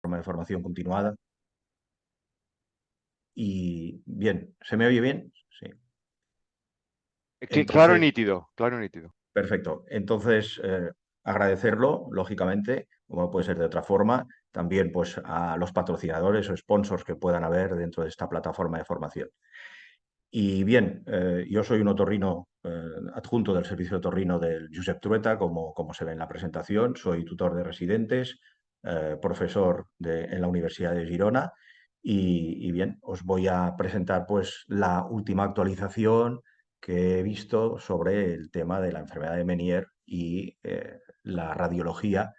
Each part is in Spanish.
plataforma de formación continuada. Y bien, ¿se me oye bien? Sí. Claro y Entonces, nítido, claro y nítido. perfecto. Entonces, agradecerlo, lógicamente, como puede ser de otra forma, también pues a los patrocinadores o sponsors que puedan haber dentro de esta plataforma de formación. Y bien, yo soy un otorrino adjunto del servicio de otorrino del Josep Trueta, como se ve en la presentación. Soy tutor de residentes, profesor en la Universidad de Girona. Y bien, os voy a presentar pues la última actualización que he visto sobre el tema de la enfermedad de Meniere y la radiología.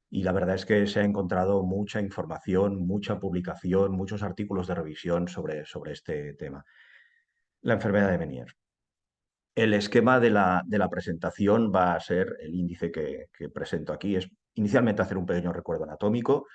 Y la verdad es que se ha encontrado mucha información, mucha publicación, muchos artículos de revisión sobre este tema. La enfermedad de Meniere. El esquema de la presentación va a ser el índice que presento aquí. Es inicialmente hacer un pequeño recuerdo anatómico.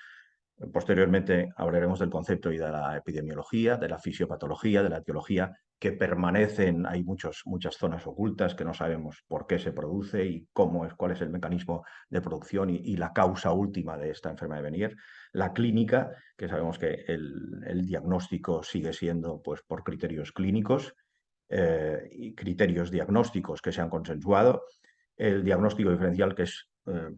Posteriormente hablaremos del concepto y de la epidemiología, de la fisiopatología, de la etiología, que permanecen. Hay muchas zonas ocultas que no sabemos por qué se produce y cuál es el mecanismo de producción y la causa última de esta enfermedad de Meniere. La clínica, que sabemos que el diagnóstico sigue siendo pues, por criterios clínicos y criterios diagnósticos que se han consensuado. El diagnóstico diferencial, que es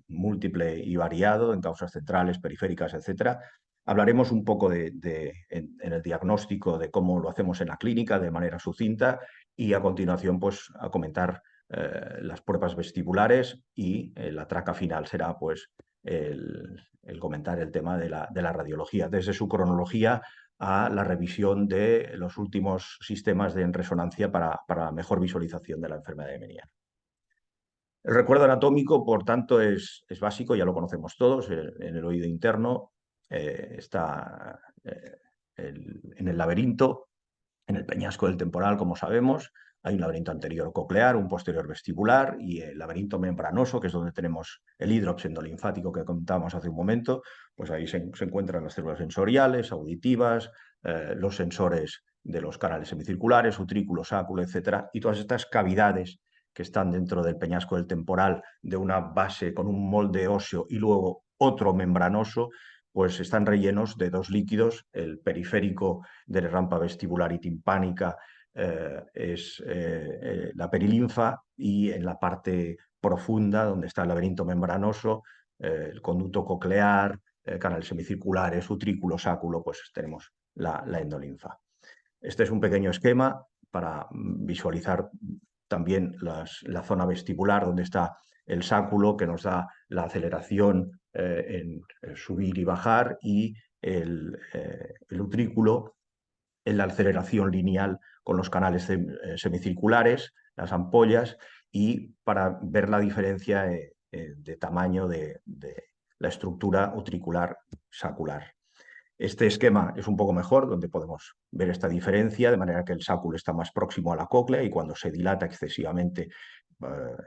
múltiple y variado en causas centrales, periféricas, etc. Hablaremos un poco en el diagnóstico de cómo lo hacemos en la clínica de manera sucinta y a continuación pues, a comentar las pruebas vestibulares y la traca final será pues, el comentar el tema de la radiología, desde su cronología a la revisión de los últimos sistemas de resonancia para mejor visualización de la enfermedad de Meniere. El recuerdo anatómico, por tanto, es básico, ya lo conocemos todos. En el oído interno está en el laberinto, en el peñasco del temporal, como sabemos. Hay un laberinto anterior coclear, un posterior vestibular y el laberinto membranoso, que es donde tenemos el hidrops endolinfático que comentábamos hace un momento. Pues ahí se encuentran las células sensoriales, auditivas, los sensores de los canales semicirculares, utrículo, sáculo, etcétera, y todas estas cavidades que están dentro del peñasco del temporal, de una base con un molde óseo y luego otro membranoso, pues están rellenos de dos líquidos. El periférico de la rampa vestibular y timpánica es la perilinfa, y en la parte profunda, donde está el laberinto membranoso, el conducto coclear, canales semicirculares, utrículo, sáculo, pues tenemos la endolinfa. Este es un pequeño esquema para visualizar también la zona vestibular, donde está el sáculo, que nos da la aceleración en subir y bajar, y el utrículo en la aceleración lineal con los canales semicirculares, las ampollas, y para ver la diferencia de tamaño de la estructura utricular sacular. Este esquema es un poco mejor, donde podemos ver esta diferencia, de manera que el sáculo está más próximo a la cóclea y cuando se dilata excesivamente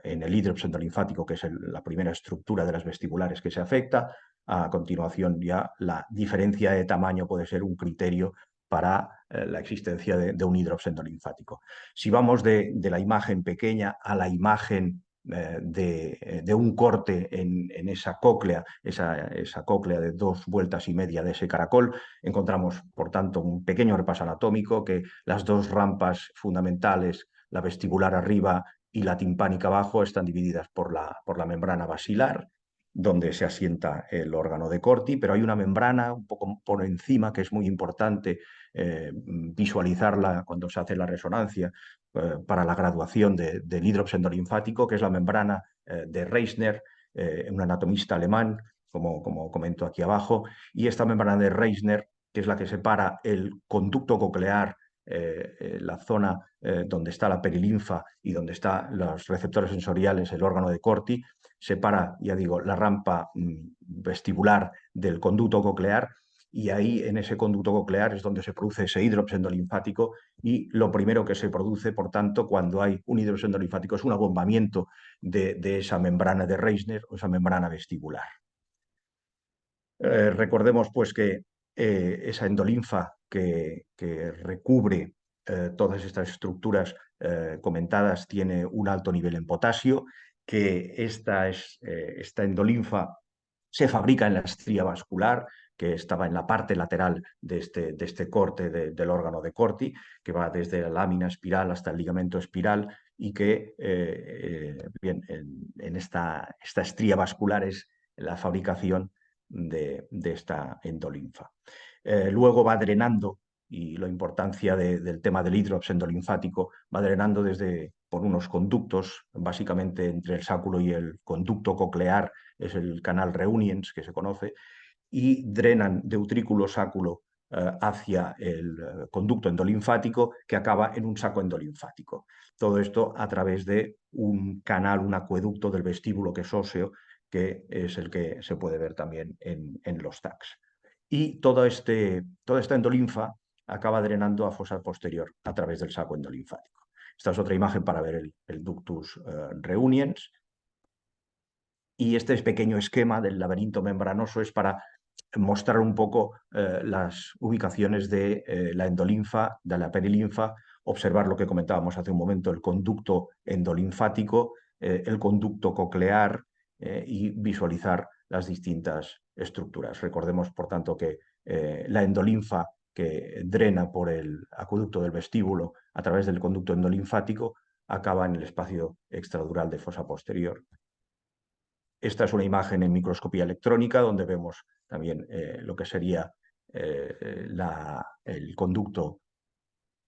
en el hidrops endolinfático, que es la primera estructura de las vestibulares que se afecta, a continuación ya la diferencia de tamaño puede ser un criterio para la existencia de un hidrops endolinfático. Si vamos de la imagen pequeña a la imagen de un corte en esa cóclea, esa cóclea de 2,5 vueltas de ese caracol, encontramos, por tanto, un pequeño repaso anatómico, que las dos rampas fundamentales, la vestibular arriba y la timpánica abajo, están divididas por la membrana basilar, donde se asienta el órgano de Corti, pero hay una membrana un poco por encima que es muy importante visualizarla cuando se hace la resonancia para la graduación del hidrops endolinfático, que es la membrana de Reisner, un anatomista alemán, como comento aquí abajo, y esta membrana de Reisner, que es la que separa el conducto coclear, la zona donde está la perilinfa y donde están los receptores sensoriales, el órgano de Corti, separa, ya digo, la rampa vestibular del conducto coclear, y ahí en ese conducto coclear es donde se produce ese hidrops endolinfático, y lo primero que se produce, por tanto, cuando hay un hidrops endolinfático es un abombamiento de esa membrana de Reisner o esa membrana vestibular. Recordemos pues que esa endolinfa que recubre todas estas estructuras comentadas tiene un alto nivel en potasio, que esta endolinfa se fabrica en la estría vascular, que estaba en la parte lateral de este corte del órgano de Corti, que va desde la lámina espiral hasta el ligamento espiral y que, bien, en esta estría vascular es la fabricación de esta endolinfa. Luego va drenando, y la importancia del tema del hidrops endolinfático, va drenando por unos conductos, básicamente entre el sáculo y el conducto coclear, es el canal Reuniens que se conoce, y drenan de utrículo sáculo hacia el conducto endolinfático que acaba en un saco endolinfático. Todo esto a través de un canal, un acueducto del vestíbulo que es óseo, que es el que se puede ver también en los TACs. Y toda esta endolinfa acaba drenando a fosa posterior a través del saco endolinfático. Esta es otra imagen para ver el ductus reuniens. Y este pequeño esquema del laberinto membranoso es para mostrar un poco las ubicaciones de la endolinfa, de la perilinfa, observar lo que comentábamos hace un momento, el conducto endolinfático, el conducto coclear y visualizar las distintas estructuras. Recordemos, por tanto, que la endolinfa que drena por el acueducto del vestíbulo a través del conducto endolinfático acaba en el espacio extradural de fosa posterior. Esta es una imagen en microscopía electrónica donde vemos también lo que sería el conducto,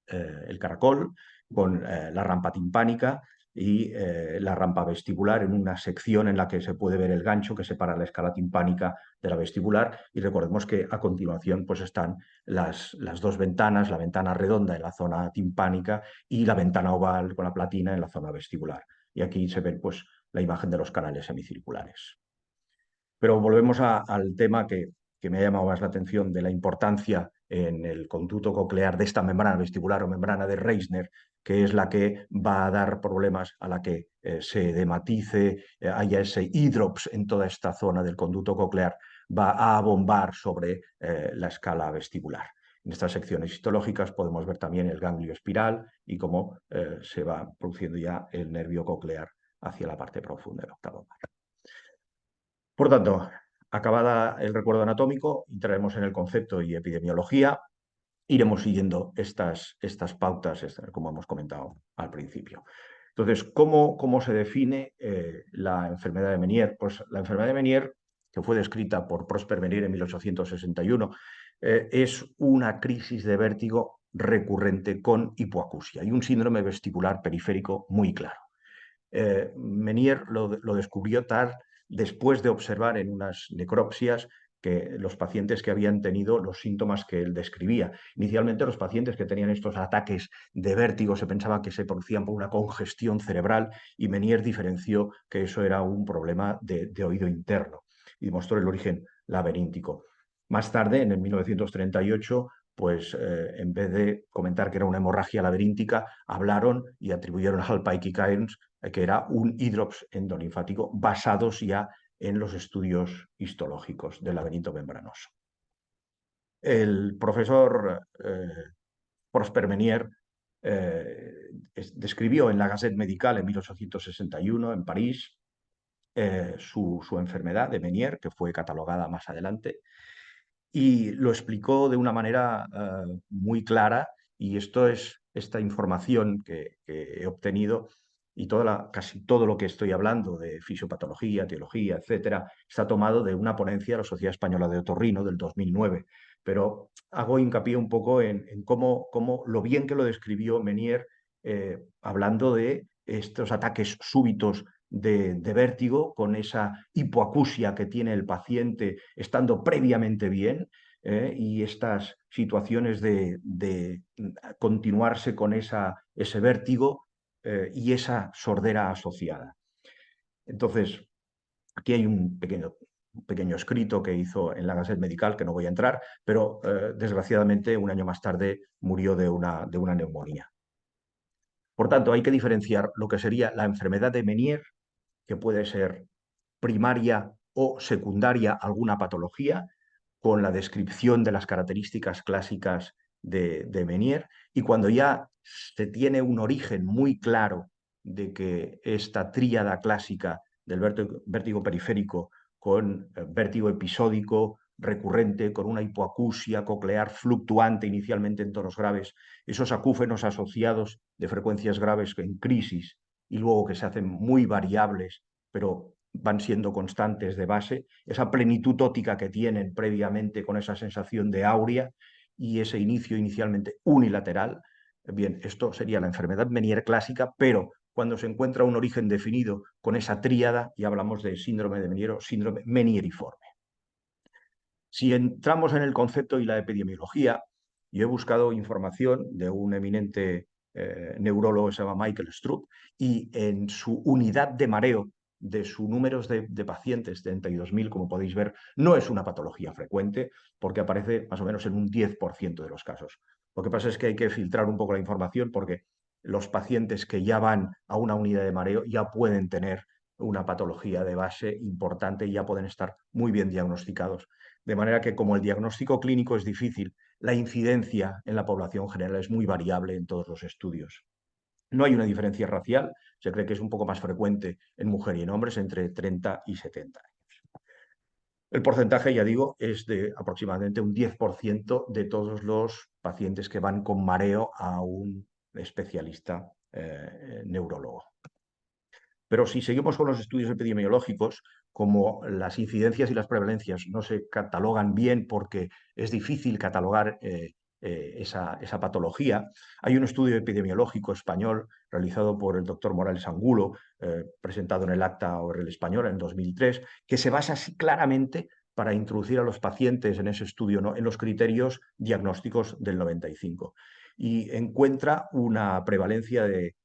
el caracol, con la rampa timpánica y la rampa vestibular en una sección en la que se puede ver el gancho que separa la escala timpánica de la vestibular. Y recordemos que a continuación pues, están las dos ventanas, la ventana redonda en la zona timpánica y la ventana oval con la platina en la zona vestibular. Y aquí se ven pues, la imagen de los canales semicirculares. Pero volvemos al tema que me ha llamado más la atención de la importancia en el conducto coclear de esta membrana vestibular o membrana de Reisner, que es la que va a dar problemas a la que se dematice, haya ese hidrops en toda esta zona del conducto coclear, va a bombar sobre la escala vestibular. En estas secciones histológicas podemos ver también el ganglio espiral y cómo se va produciendo ya el nervio coclear hacia la parte profunda del octavo par. Por tanto, acabada el recuerdo anatómico, entraremos en el concepto y epidemiología. Iremos siguiendo estas pautas, como hemos comentado al principio. Entonces, ¿cómo se define la enfermedad de Meniere? Pues la enfermedad de Meniere, que fue descrita por Prosper Meniere en 1861, es una crisis de vértigo recurrente con hipoacusia y un síndrome vestibular periférico muy claro. Meniere lo descubrió después de observar en unas necropsias que los pacientes que habían tenido los síntomas que él describía. Inicialmente los pacientes que tenían estos ataques de vértigo se pensaba que se producían por una congestión cerebral y Meniere diferenció que eso era un problema de oído interno y mostró el origen laberíntico. Más tarde, en el 1938, pues en vez de comentar que era una hemorragia laberíntica, hablaron y atribuyeron al Halpike-Cairns que era un hidrops endolinfático basados ya en los estudios histológicos del laberinto membranoso. El profesor Prosper Meniere describió en la Gazette Médicale en 1861 en París su enfermedad de Meniere, que fue catalogada más adelante, y lo explicó de una manera muy clara, y esta información que he obtenido y casi todo lo que estoy hablando de fisiopatología, teología, etcétera, está tomado de una ponencia de la Sociedad Española de Otorrino del 2009. Pero hago hincapié un poco en cómo lo bien que lo describió Meniere, hablando de estos ataques súbitos de vértigo con esa hipoacusia que tiene el paciente estando previamente bien, y estas situaciones de continuarse con ese vértigo y esa sordera asociada. Entonces, aquí hay un pequeño escrito que hizo en la Gazette Médicale, que no voy a entrar, pero desgraciadamente un año más tarde murió de una neumonía. Por tanto, hay que diferenciar lo que sería la enfermedad de Meniere, que puede ser primaria o secundaria a alguna patología, con la descripción de las características clásicas de Meniere, y cuando ya se tiene un origen muy claro de que esta tríada clásica del vértigo periférico con vértigo episódico, recurrente, con una hipoacusia coclear fluctuante inicialmente en tonos graves, esos acúfenos asociados de frecuencias graves en crisis y luego que se hacen muy variables, pero van siendo constantes de base, esa plenitud óptica que tienen previamente con esa sensación de áurea y ese inicio inicialmente unilateral. Bien, esto sería la enfermedad Meniere clásica, pero cuando se encuentra un origen definido con esa tríada, y hablamos de síndrome de Meniere o síndrome menieriforme. Si entramos en el concepto y la epidemiología, yo he buscado información de un eminente neurólogo que se llama Michael Stroop, y en su unidad de mareo de sus números de pacientes, 32.000, como podéis ver, no es una patología frecuente, porque aparece más o menos en un 10% de los casos. Lo que pasa es que hay que filtrar un poco la información porque los pacientes que ya van a una unidad de mareo ya pueden tener una patología de base importante y ya pueden estar muy bien diagnosticados. De manera que como el diagnóstico clínico es difícil, la incidencia en la población general es muy variable en todos los estudios. No hay una diferencia racial, se cree que es un poco más frecuente en mujeres y en hombres entre 30 y 70 años. El porcentaje, ya digo, es de aproximadamente un 10% de todos los pacientes que van con mareo a un especialista neurólogo. Pero si seguimos con los estudios epidemiológicos, como las incidencias y las prevalencias no se catalogan bien porque es difícil catalogar esa patología, hay un estudio epidemiológico español realizado por el doctor Morales Angulo, presentado en el Acta Oral Española en 2003, que se basa así claramente para introducir a los pacientes en ese estudio, ¿no?, en los criterios diagnósticos del 95. Y encuentra una prevalencia de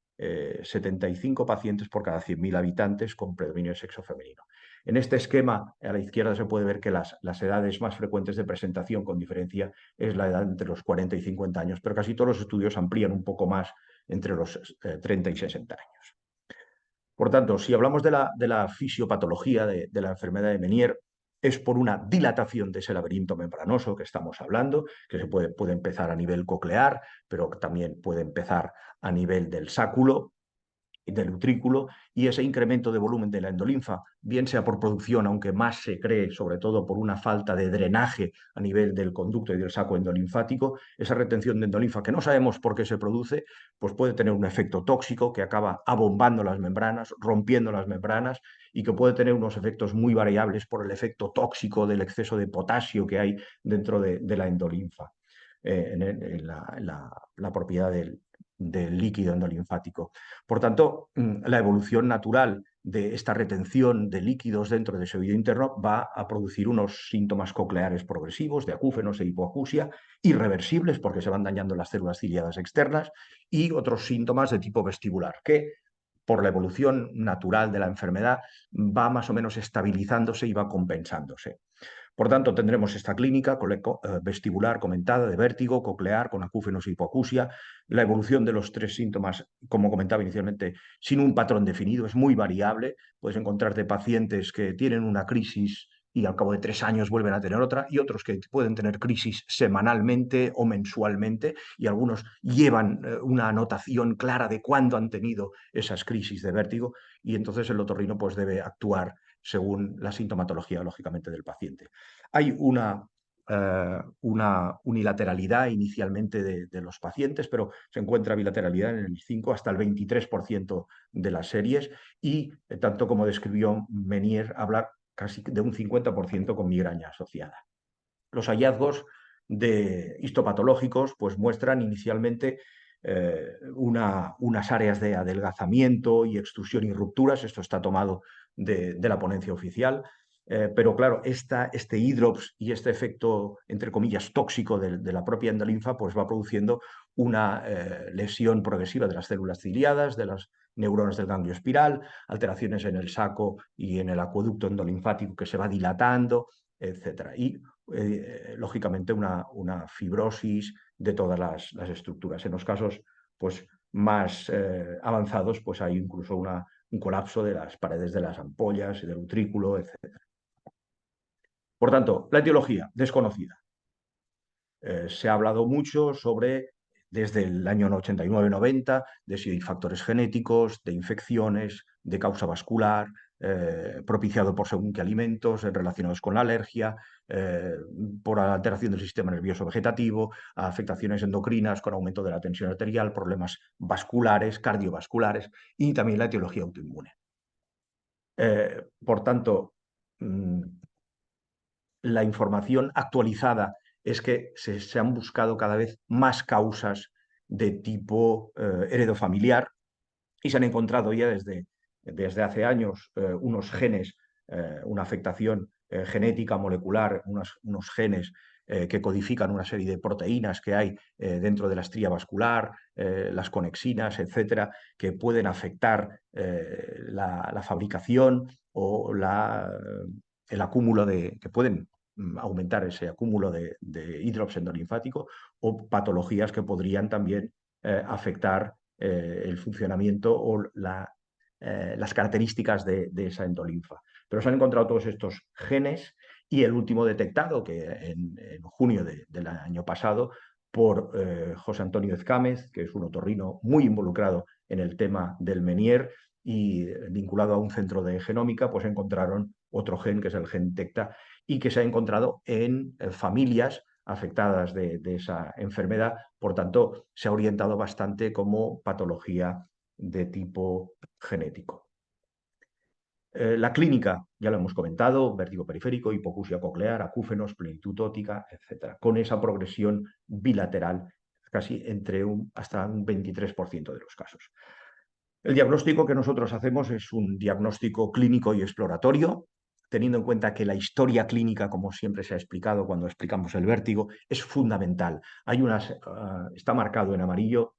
75 pacientes por cada 100.000 habitantes con predominio de sexo femenino. En este esquema, a la izquierda se puede ver que las edades más frecuentes de presentación con diferencia es la edad entre los 40 y 50 años, pero casi todos los estudios amplían un poco más entre los 30 y 60 años. Por tanto, si hablamos de la fisiopatología de la enfermedad de Meniere, es por una dilatación de ese laberinto membranoso que estamos hablando, que puede empezar a nivel coclear, pero también puede empezar a nivel del sáculo, del utrículo, y ese incremento de volumen de la endolinfa, bien sea por producción, aunque más se cree, sobre todo por una falta de drenaje a nivel del conducto y del saco endolinfático, esa retención de endolinfa que no sabemos por qué se produce, pues puede tener un efecto tóxico que acaba abombando las membranas, rompiendo las membranas, y que puede tener unos efectos muy variables por el efecto tóxico del exceso de potasio que hay dentro de la endolinfa, en la propiedad del líquido endolinfático. Por tanto, la evolución natural de esta retención de líquidos dentro de ese oído interno va a producir unos síntomas cocleares progresivos de acúfenos e hipoacusia, irreversibles porque se van dañando las células ciliadas externas, y otros síntomas de tipo vestibular que, por la evolución natural de la enfermedad, va más o menos estabilizándose y va compensándose. Por tanto, tendremos esta clínica vestibular comentada de vértigo, coclear, con acúfenos e hipoacusia. La evolución de los tres síntomas, como comentaba inicialmente, sin un patrón definido, es muy variable. Puedes encontrarte pacientes que tienen una crisis y al cabo de 3 años vuelven a tener otra, y otros que pueden tener crisis semanalmente o mensualmente, y algunos llevan una anotación clara de cuándo han tenido esas crisis de vértigo, y entonces el otorrino pues debe actuar según la sintomatología, lógicamente, del paciente. Hay una unilateralidad inicialmente de los pacientes, pero se encuentra bilateralidad en el 5 hasta el 23% de las series, y tanto como describió Meniere, habla casi de un 50% con migraña asociada. Los hallazgos histopatológicos pues muestran inicialmente unas áreas de adelgazamiento y extrusión y rupturas. Esto está tomado de la ponencia oficial. Pero claro, este hidrops y este efecto, entre comillas, tóxico de la propia endolinfa, pues va produciendo una lesión progresiva de las células ciliadas, de las neuronas del ganglio espiral, alteraciones en el saco y en el acueducto endolinfático que se va dilatando, etc. Y lógicamente una fibrosis de todas las estructuras. En los casos pues, más avanzados, pues hay incluso un colapso de las paredes de las ampollas y del utrículo, etc. Por tanto, la etiología desconocida. Se ha hablado mucho sobre, desde el año 89-90, de si hay factores genéticos, de infecciones, de causa vascular, propiciado por según qué alimentos relacionados con la alergia, por alteración del sistema nervioso vegetativo, afectaciones endocrinas con aumento de la tensión arterial, problemas vasculares, cardiovasculares y también la etiología autoinmune. Por tanto, la información actualizada es que se han buscado cada vez más causas de tipo heredofamiliar y se han encontrado ya desde hace años unos genes, una afectación genética molecular, unos genes que codifican una serie de proteínas que hay dentro de la estría vascular, las conexinas, etcétera, que pueden afectar la fabricación o el acúmulo que pueden aumentar ese acúmulo de hidrops endolinfático o patologías que podrían también afectar el funcionamiento o las características de esa endolinfa. Pero se han encontrado todos estos genes y el último detectado, que en junio del año pasado, por José Antonio Ezcámez, que es un otorrino muy involucrado en el tema del Menier y vinculado a un centro de genómica, pues encontraron otro gen, que es el gen TECTA, y que se ha encontrado en familias afectadas de esa enfermedad. Por tanto, se ha orientado bastante como patología de tipo genético. La clínica, ya lo hemos comentado, vértigo periférico, hipoacusia coclear, acúfenos, plenitud óptica, etc. Con esa progresión bilateral, casi hasta un 23% de los casos. El diagnóstico que nosotros hacemos es un diagnóstico clínico y exploratorio, teniendo en cuenta que la historia clínica, como siempre se ha explicado cuando explicamos el vértigo, es fundamental. Está marcado en amarillo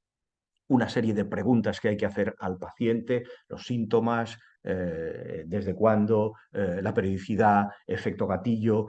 una serie de preguntas que hay que hacer al paciente, los síntomas, desde cuándo, la periodicidad, efecto gatillo,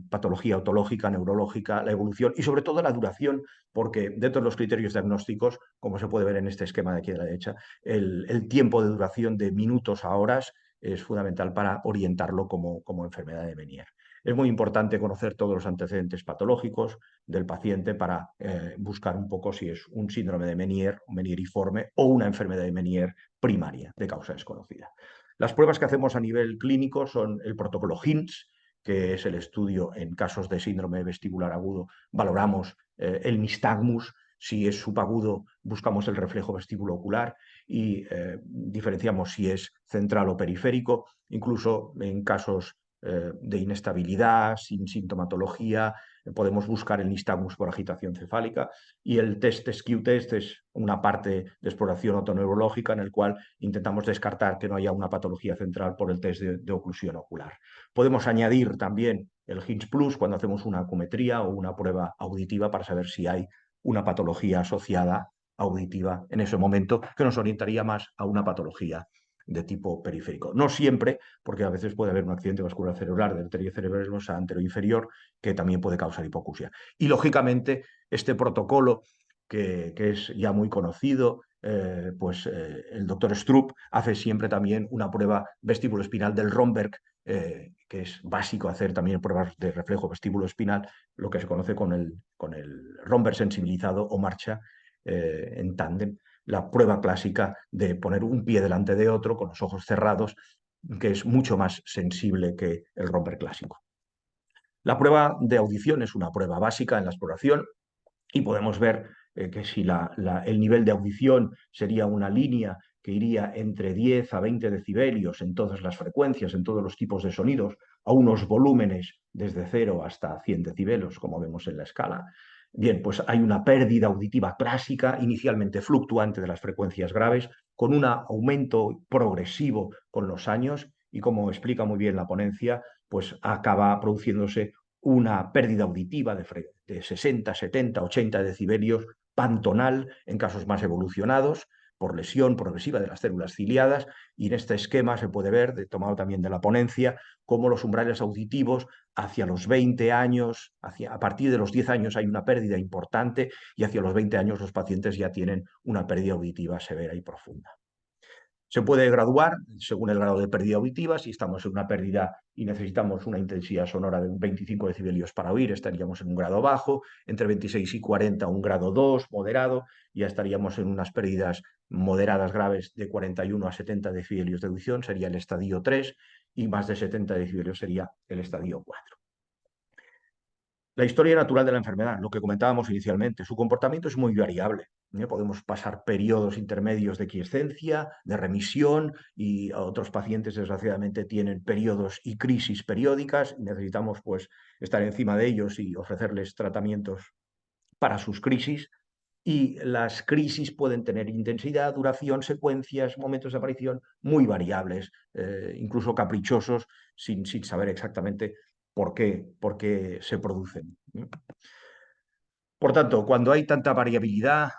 patología autológica, neurológica, la evolución y sobre todo la duración, porque dentro de los criterios diagnósticos, como se puede ver en este esquema de aquí a la derecha, el tiempo de duración de minutos a horas es fundamental para orientarlo como enfermedad de Menier. Es muy importante conocer todos los antecedentes patológicos del paciente para buscar un poco si es un síndrome de Menier, un menieriforme o una enfermedad de Menier primaria de causa desconocida. Las pruebas que hacemos a nivel clínico son el protocolo HINTS, que es el estudio en casos de síndrome vestibular agudo. Valoramos el nistagmus. Si es subagudo, buscamos el reflejo vestíbulo-ocular y diferenciamos si es central o periférico. Incluso en casos de inestabilidad, sin sintomatología, podemos buscar el nistagmus por agitación cefálica y el test SQ-test es una parte de exploración otoneurológica en el cual intentamos descartar que no haya una patología central por el test de oclusión ocular. Podemos añadir también el HINTS Plus cuando hacemos una acumetría o una prueba auditiva para saber si hay una patología asociada auditiva en ese momento que nos orientaría más a una patología de tipo periférico. No siempre, porque a veces puede haber un accidente vascular cerebral del arteria cerebrosa anteroinferior que también puede causar hipoacusia. Y lógicamente este protocolo que es ya muy conocido, el doctor Stroop hace siempre también una prueba vestíbulo-espinal del Romberg, que es básico hacer también pruebas de reflejo vestíbulo-espinal, lo que se conoce con el Romberg sensibilizado o marcha en tándem, la prueba clásica de poner un pie delante de otro con los ojos cerrados, que es mucho más sensible que el Romberg clásico. La prueba de audición es una prueba básica en la exploración y podemos ver que si el nivel de audición sería una línea que iría entre 10 a 20 decibelios en todas las frecuencias, en todos los tipos de sonidos, a unos volúmenes desde 0 hasta 100 decibelios, como vemos en la escala. Bien, pues hay una pérdida auditiva clásica, inicialmente fluctuante de las frecuencias graves, con un aumento progresivo con los años y, como explica muy bien la ponencia, pues acaba produciéndose una pérdida auditiva de 60, 70, 80 decibelios pantonal en casos más evolucionados por lesión progresiva de las células ciliadas, y en este esquema se puede ver, tomado también de la ponencia, cómo los umbrales auditivos hacia los 20 años, a partir de los 10 años hay una pérdida importante y hacia los 20 años los pacientes ya tienen una pérdida auditiva severa y profunda. Se puede graduar según el grado de pérdida auditiva. Si estamos en una pérdida y necesitamos una intensidad sonora de 25 decibelios para oír, estaríamos en un grado bajo, entre 26 y 40 un grado 2, moderado, y ya estaríamos en unas pérdidas moderadas graves de 41 a 70 decibelios de audición, sería el estadio 3, y más de 70 decibelios sería el estadio 4. La historia natural de la enfermedad, lo que comentábamos inicialmente, su comportamiento es muy variable. Podemos pasar periodos intermedios de quiescencia, de remisión, y otros pacientes desgraciadamente tienen periodos y crisis periódicas. Necesitamos pues estar encima de ellos y ofrecerles tratamientos para sus crisis. Y las crisis pueden tener intensidad, duración, secuencias, momentos de aparición muy variables, incluso caprichosos, sin saber exactamente por qué se producen. Por tanto, cuando hay tanta variabilidad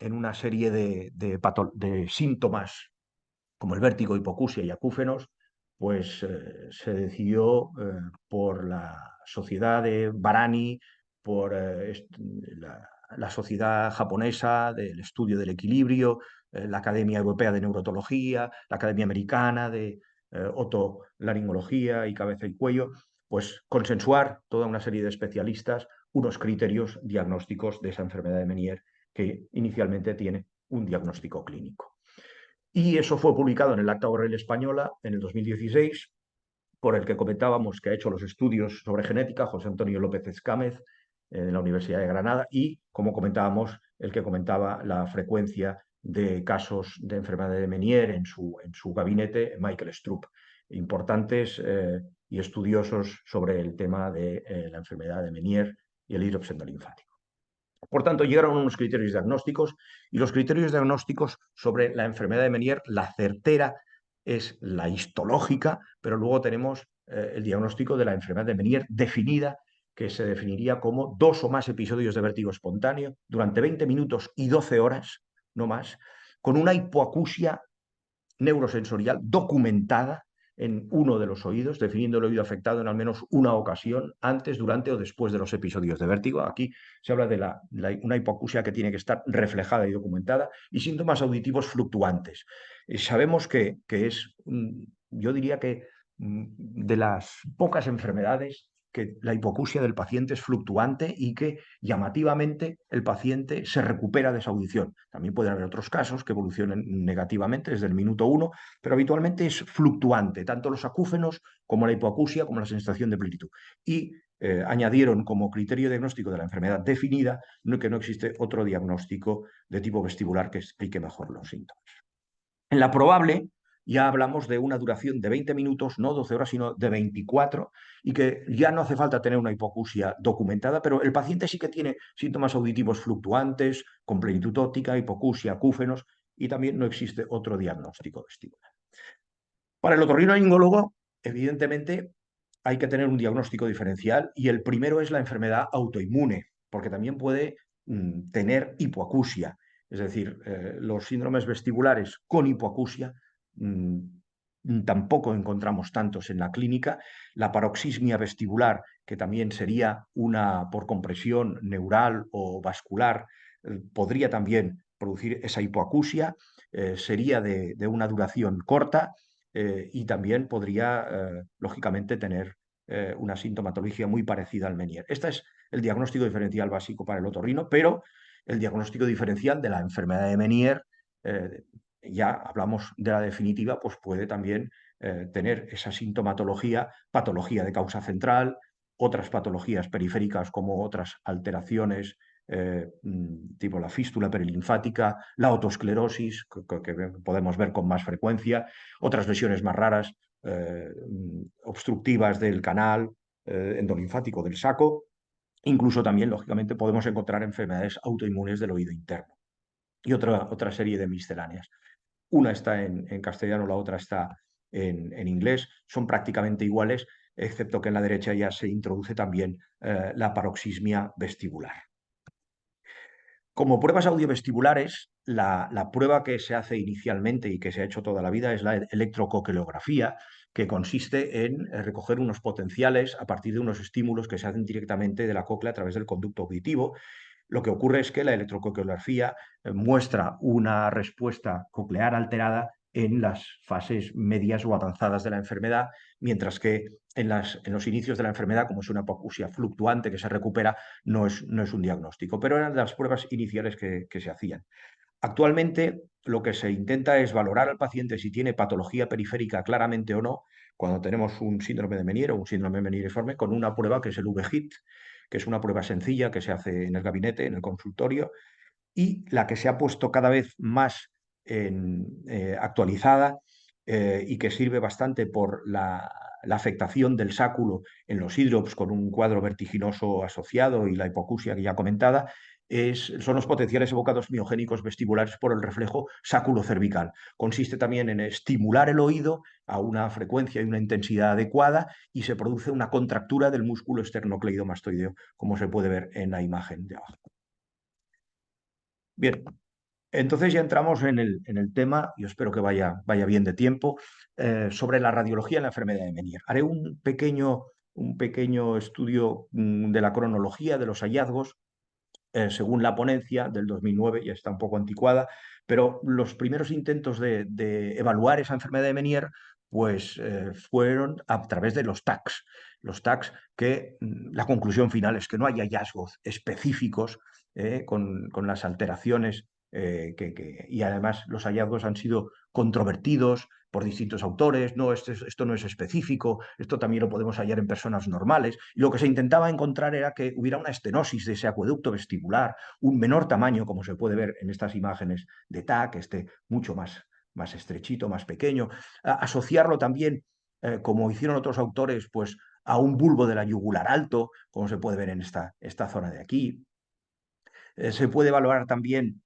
en una serie de síntomas como el vértigo, hipoacusia y acúfenos, pues se decidió por la sociedad de Barani, por la sociedad japonesa del estudio del equilibrio, la Academia Europea de Neurotología, la Academia Americana de otolaringología y cabeza y cuello, pues consensuar toda una serie de especialistas unos criterios diagnósticos de esa enfermedad de Meniere que inicialmente tiene un diagnóstico clínico. Y eso fue publicado en el Acta Oral Española en el 2016, por el que comentábamos que ha hecho los estudios sobre genética, José Antonio López Escámez, de la Universidad de Granada, y, como comentábamos, el que comentaba la frecuencia de casos de enfermedad de Meniere en su gabinete, Michael Stroop, importantes y estudiosos sobre el tema de la enfermedad de Meniere y el hidrops endolinfático. Por tanto, llegaron unos criterios diagnósticos, y los criterios diagnósticos sobre la enfermedad de Meniere, la certera es la histológica, pero luego tenemos el diagnóstico de la enfermedad de Meniere definida, que se definiría como 2 o más episodios de vértigo espontáneo durante 20 minutos y 12 horas, no más, con una hipoacusia neurosensorial documentada en uno de los oídos, definiendo el oído afectado en al menos una ocasión, antes, durante o después de los episodios de vértigo. Aquí se habla de una hipoacusia que tiene que estar reflejada y documentada, y síntomas auditivos fluctuantes. Sabemos que es, yo diría que de las pocas enfermedades que la hipoacusia del paciente es fluctuante y que llamativamente el paciente se recupera de esa audición. También pueden haber otros casos que evolucionen negativamente desde el minuto 1, pero habitualmente es fluctuante, tanto los acúfenos como la hipoacusia, como la sensación de plenitud. Y añadieron como criterio diagnóstico de la enfermedad definida que no existe otro diagnóstico de tipo vestibular que explique mejor los síntomas. En la probable ya hablamos de una duración de 20 minutos, no 12 horas, sino de 24, y que ya no hace falta tener una hipoacusia documentada, pero el paciente sí que tiene síntomas auditivos fluctuantes, con plenitud óptica, hipoacusia, acúfenos, y también no existe otro diagnóstico vestibular. Para el otorrinolaringólogo, evidentemente, hay que tener un diagnóstico diferencial, y el primero es la enfermedad autoinmune, porque también puede tener hipoacusia. Es decir, los síndromes vestibulares con hipoacusia tampoco encontramos tantos en la clínica. La paroxismia vestibular, que también sería una por compresión neural o vascular, podría también producir esa hipoacusia, sería de una duración corta, y también podría, lógicamente, tener una sintomatología muy parecida al Meniere. Este es el diagnóstico diferencial básico para el otorrino, pero el diagnóstico diferencial de la enfermedad de Meniere, ya hablamos de la definitiva, pues puede también tener esa sintomatología, patología de causa central, otras patologías periféricas como otras alteraciones tipo la fístula perilinfática, la otosclerosis, que podemos ver con más frecuencia, otras lesiones más raras, obstructivas del canal endolinfático del saco. Incluso también, lógicamente, podemos encontrar enfermedades autoinmunes del oído interno y otra serie de misceláneas. Una está en castellano, la otra está en inglés. Son prácticamente iguales, excepto que en la derecha ya se introduce también la paroxismia vestibular. Como pruebas audiovestibulares, la prueba que se hace inicialmente y que se ha hecho toda la vida es la electrocoqueleografía, que consiste en recoger unos potenciales a partir de unos estímulos que se hacen directamente de la cóclea a través del conducto auditivo. Lo que ocurre es que la electrocoqueleografía muestra una respuesta coclear alterada en las fases medias o avanzadas de la enfermedad, mientras que en los inicios de la enfermedad, como es una hipoacusia fluctuante que se recupera, no es un diagnóstico, pero eran las pruebas iniciales que se hacían. Actualmente lo que se intenta es valorar al paciente si tiene patología periférica claramente o no, cuando tenemos un síndrome de Meniere o un síndrome meniriforme, con una prueba que es el V-HIT, que es una prueba sencilla que se hace en el gabinete, en el consultorio, y la que se ha puesto cada vez más actualizada y que sirve bastante por la afectación del sáculo en los hidrops con un cuadro vertiginoso asociado y la hipoacusia que ya comentada, son los potenciales evocados miogénicos vestibulares por el reflejo sáculo cervical. Consiste también en estimular el oído a una frecuencia y una intensidad adecuada y se produce una contractura del músculo esternocleidomastoideo, como se puede ver en la imagen de abajo. Bien, entonces ya entramos en el tema, yo espero que vaya bien de tiempo, sobre la radiología en la enfermedad de Meniere. Haré un pequeño estudio de la cronología de los hallazgos según la ponencia del 2009, ya está un poco anticuada, pero los primeros intentos de evaluar esa enfermedad de Meniere pues, fueron a través de los TACs. Los TACs que la conclusión final es que no hay hallazgos específicos con las alteraciones y además los hallazgos han sido controvertidos por distintos autores, no, esto no es específico, esto también lo podemos hallar en personas normales. Y lo que se intentaba encontrar era que hubiera una estenosis de ese acueducto vestibular, un menor tamaño, como se puede ver en estas imágenes de TAC, mucho más estrechito, más pequeño. Asociarlo también, como hicieron otros autores, pues a un bulbo de la yugular alto, como se puede ver en esta zona de aquí. Se puede valorar también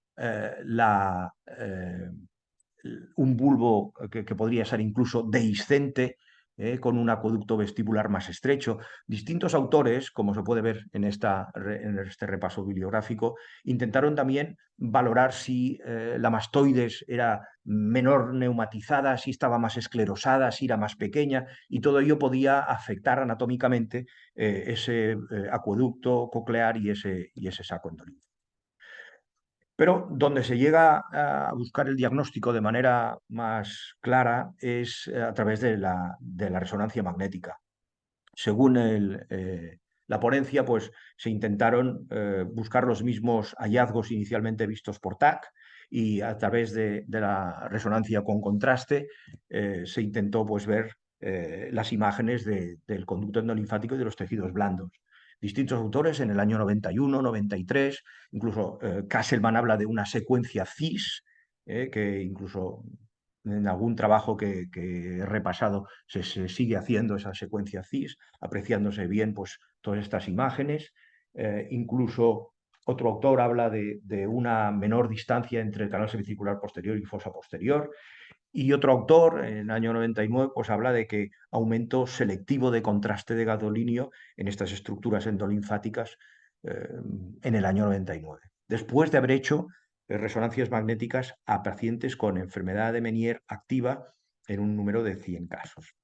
un bulbo que podría ser incluso dehiscente, con un acueducto vestibular más estrecho. Distintos autores, como se puede ver en este repaso bibliográfico, intentaron también valorar si la mastoides era menor neumatizada, si estaba más esclerosada, si era más pequeña, y todo ello podía afectar anatómicamente ese acueducto coclear y ese saco endolífico. Pero donde se llega a buscar el diagnóstico de manera más clara es a través de la resonancia magnética. Según la ponencia, pues se intentaron buscar los mismos hallazgos inicialmente vistos por TAC y a través de la resonancia con contraste se intentó pues, ver las imágenes del conducto endolinfático y de los tejidos blandos. Distintos autores en el año 91, 93, incluso Kasselman habla de una secuencia CIS, que incluso en algún trabajo que he repasado se sigue haciendo esa secuencia CIS, apreciándose bien pues, todas estas imágenes. Incluso otro autor habla de una menor distancia entre el canal semicircular posterior y fosa posterior. Y otro autor, en el año 99, pues habla de que aumento selectivo de contraste de gadolinio en estas estructuras endolinfáticas en el año 99. Después de haber hecho resonancias magnéticas a pacientes con enfermedad de Meniere activa en un número de 100 casos.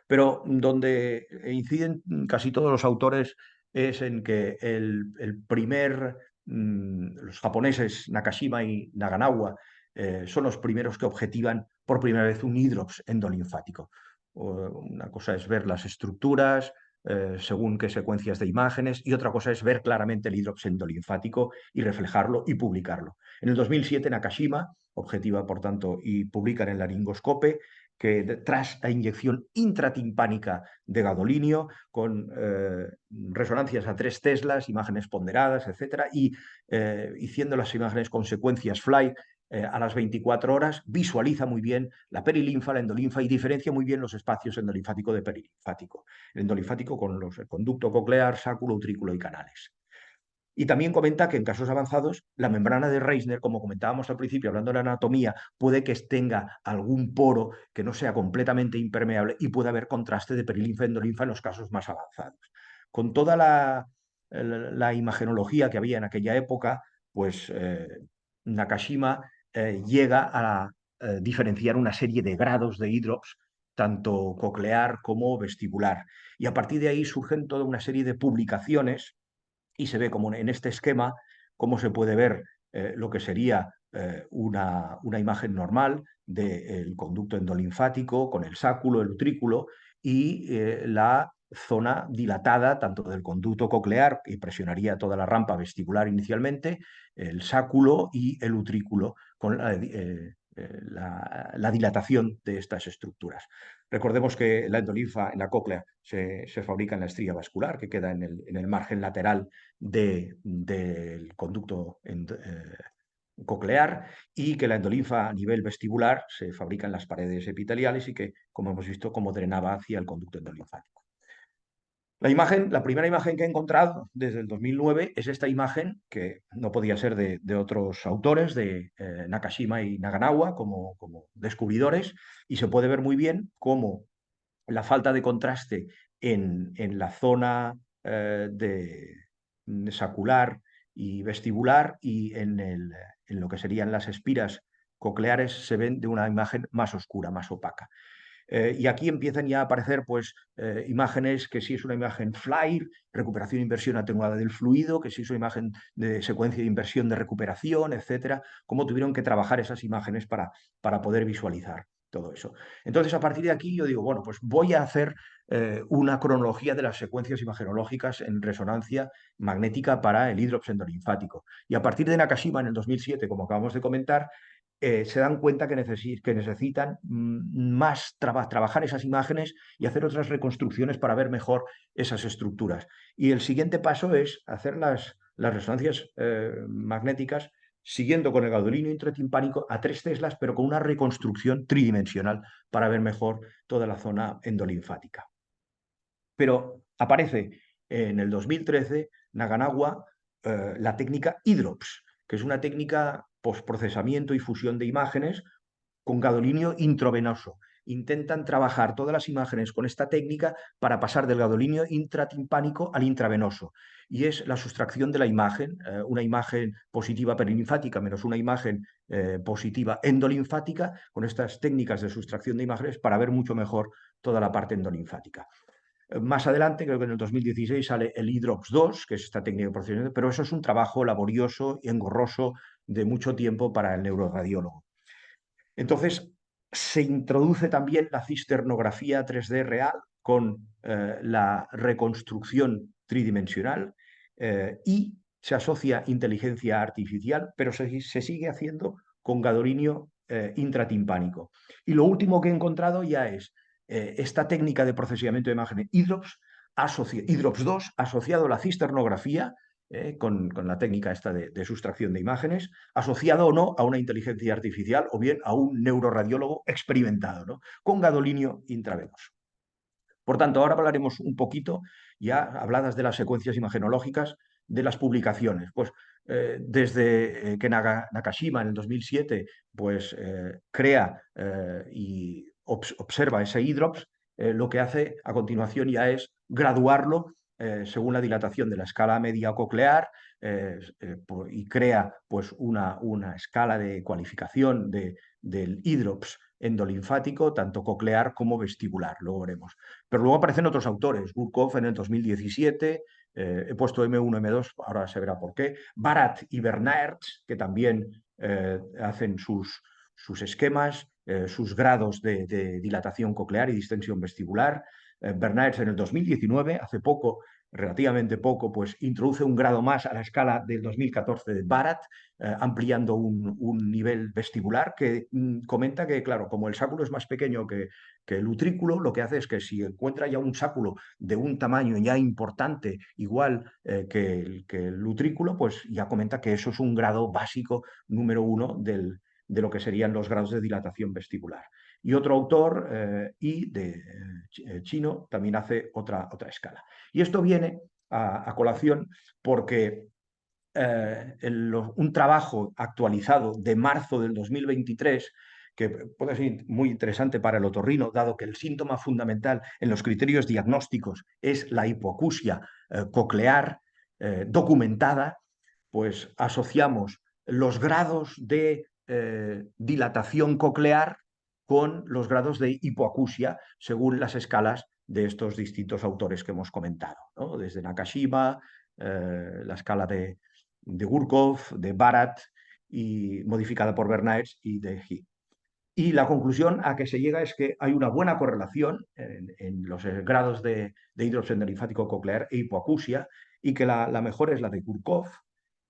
Pero donde inciden casi todos los autores es en que los japoneses Nakashima y Naganawa son los primeros que objetivan por primera vez un hidrops endolinfático. Una cosa es ver las estructuras según qué secuencias de imágenes y otra cosa es ver claramente el hidrops endolinfático y reflejarlo y publicarlo. En el 2007 Nakashima objetiva, por tanto, y publica en el laringoscope que tras la inyección intratimpánica de gadolinio con resonancias a 3 teslas, imágenes ponderadas, etcétera, y haciendo las imágenes con secuencias fly a las 24 horas, visualiza muy bien la perilinfa, la endolinfa y diferencia muy bien los espacios endolinfático de perilinfático. El endolinfático con el conducto coclear, sáculo, utrículo y canales. Y también comenta que en casos avanzados, la membrana de Reisner, como comentábamos al principio, hablando de la anatomía, puede que tenga algún poro que no sea completamente impermeable y puede haber contraste de perilinfa y endolinfa en los casos más avanzados. Con toda la imagenología que había en aquella época, pues Nakashima llega a diferenciar una serie de grados de hidrops, tanto coclear como vestibular. Y a partir de ahí surgen toda una serie de publicaciones y se ve como en este esquema cómo se puede ver lo que sería una imagen normal del conducto endolinfático con el sáculo, el utrículo y la zona dilatada tanto del conducto coclear, que presionaría toda la rampa vestibular inicialmente, el sáculo y el utrículo con la dilatación de estas estructuras. Recordemos que la endolinfa en la cóclea se fabrica en la estría vascular, que queda en el margen lateral del conducto coclear, y que la endolinfa a nivel vestibular se fabrica en las paredes epiteliales y que, como hemos visto, cómo drenaba hacia el conducto endolinfático. La primera imagen que he encontrado desde el 2009 es esta imagen, que no podía ser de otros autores, de Nakashima y Naganawa, como descubridores, y se puede ver muy bien cómo la falta de contraste en la zona de sacular y vestibular y en lo que serían las espiras cocleares se ven de una imagen más oscura, más opaca. Y aquí empiezan ya a aparecer pues, imágenes que si es una imagen FLIRE, recuperación e inversión atenuada del fluido, que si es una imagen de secuencia de inversión de recuperación, etcétera, cómo tuvieron que trabajar esas imágenes para poder visualizar todo eso. Entonces, a partir de aquí yo digo, bueno, pues voy a hacer una cronología de las secuencias imagenológicas en resonancia magnética para el hidrops endolinfático. Y a partir de Nakashima, en el 2007, como acabamos de comentar, se dan cuenta que necesitan trabajar esas imágenes y hacer otras reconstrucciones para ver mejor esas estructuras. Y el siguiente paso es hacer las resonancias magnéticas siguiendo con el gadolinio intratimpánico a 3 teslas, pero con una reconstrucción tridimensional para ver mejor toda la zona endolinfática. Pero aparece en el 2013 Naganawa la técnica hidrops, que es una técnica postprocesamiento y fusión de imágenes con gadolinio intravenoso. Intentan trabajar todas las imágenes con esta técnica para pasar del gadolinio intratimpánico al intravenoso. Y es la sustracción de la imagen, una imagen positiva perilinfática menos una imagen positiva endolinfática, con estas técnicas de sustracción de imágenes para ver mucho mejor toda la parte endolinfática. Más adelante, creo que en el 2016, sale el hidrops 2, que es esta técnica de procesamiento, pero eso es un trabajo laborioso y engorroso de mucho tiempo para el neuroradiólogo. Entonces, se introduce también la cisternografía 3D real con la reconstrucción tridimensional y se asocia inteligencia artificial, pero se sigue haciendo con gadolinio intratimpánico. Y lo último que he encontrado ya es esta técnica de procesamiento de imágenes hidrops 2 asociado a la cisternografía con la técnica esta de sustracción de imágenes, asociado o no a una inteligencia artificial o bien a un neuroradiólogo experimentado, ¿no? Con gadolinio intravenoso. Por tanto, ahora hablaremos un poquito, ya habladas de las secuencias imagenológicas, de las publicaciones. Pues desde que Nakashima en el 2007 pues, crea y observa ese hidrops, lo que hace a continuación ya es graduarlo según la dilatación de la escala media coclear y crea pues, una escala de cualificación del hidrops endolinfático, tanto coclear como vestibular, luego veremos. Pero luego aparecen otros autores, Gurkov en el 2017, he puesto M1, M2, ahora se verá por qué, Barat y Bernards, que también hacen sus esquemas, sus grados de dilatación coclear y distensión vestibular. Bernards en el 2019, hace poco, relativamente poco, pues introduce un grado más a la escala del 2014 de Barat, ampliando un nivel vestibular que comenta que, claro, como el sáculo es más pequeño que el utrículo, lo que hace es que si encuentra ya un sáculo de un tamaño ya importante, igual que el utrículo, pues ya comenta que eso es un grado básico número 1 de lo que serían los grados de dilatación vestibular. Y otro autor, chino, también hace otra escala. Y esto viene a colación porque un trabajo actualizado de marzo del 2023 que puede ser muy interesante para el otorrino, dado que el síntoma fundamental en los criterios diagnósticos es la hipoacusia coclear documentada, pues asociamos los grados de dilatación coclear con los grados de hipoacusia según las escalas de estos distintos autores que hemos comentado, ¿no? Desde Nakashima, la escala de Gurkov, de Barat y modificada por Bernaerts y de Hee. Y la conclusión a que se llega es que hay una buena correlación en los grados de hidrops endolinfático coclear e hipoacusia, y que la mejor es la de Kurkov,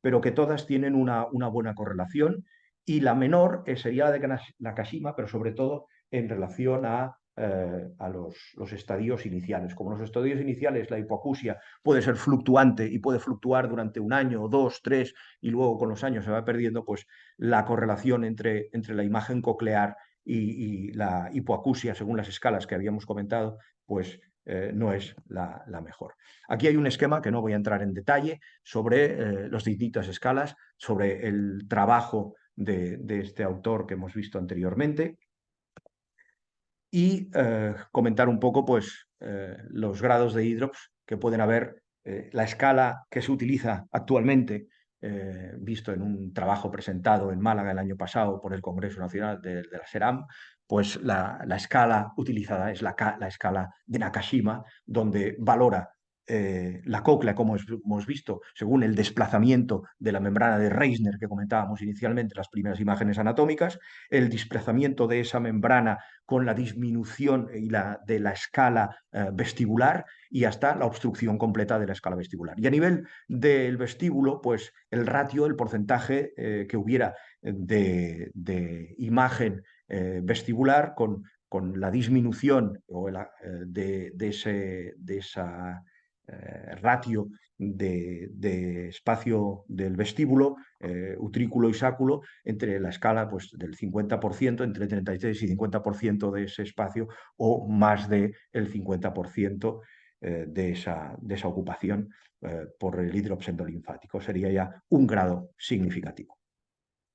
pero que todas tienen una buena correlación, y la menor sería la de Nakashima, pero sobre todo en relación a los estadios iniciales. Como los estadios iniciales, la hipoacusia puede ser fluctuante y puede fluctuar durante un año, dos, tres, y luego con los años se va perdiendo, pues la correlación entre la imagen coclear y la hipoacusia, según las escalas que habíamos comentado, pues no es la mejor. Aquí hay un esquema que no voy a entrar en detalle sobre las distintas escalas, sobre el trabajo de este autor que hemos visto anteriormente, y comentar un poco pues, los grados de hidrops que pueden haber, la escala que se utiliza actualmente, visto en un trabajo presentado en Málaga el año pasado por el Congreso Nacional de la SERAM. Pues la escala utilizada es la escala de Nakashima, donde valora la cóclea, como hemos visto, según el desplazamiento de la membrana de Reisner que comentábamos inicialmente en las primeras imágenes anatómicas, el desplazamiento de esa membrana con la disminución de la escala vestibular, y hasta la obstrucción completa de la escala vestibular. Y a nivel del vestíbulo, pues el ratio, el porcentaje que hubiera de imagen vestibular con la disminución de esa ratio de espacio del vestíbulo, utrículo y sáculo, entre la escala pues, del 50%, entre 33 y 50% de ese espacio, o más del 50% de esa ocupación por el hidrops endolinfático. Sería ya un grado significativo.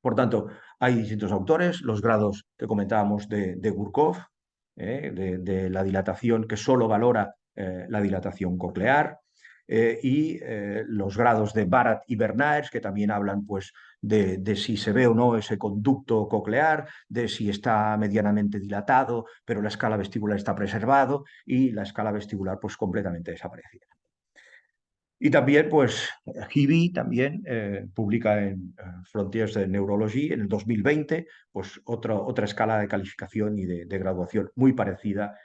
Por tanto, hay distintos autores, los grados que comentábamos de Gurkov, de la dilatación, que solo valora la dilatación coclear, y los grados de Barat y Bernaerts, que también hablan pues, de si se ve o no ese conducto coclear, de si está medianamente dilatado, pero la escala vestibular está preservado, y la escala vestibular pues, completamente desaparecida. Y también, pues, Hibi también publica en Frontiers de Neurology en el 2020, pues otra escala de calificación y de graduación muy parecida,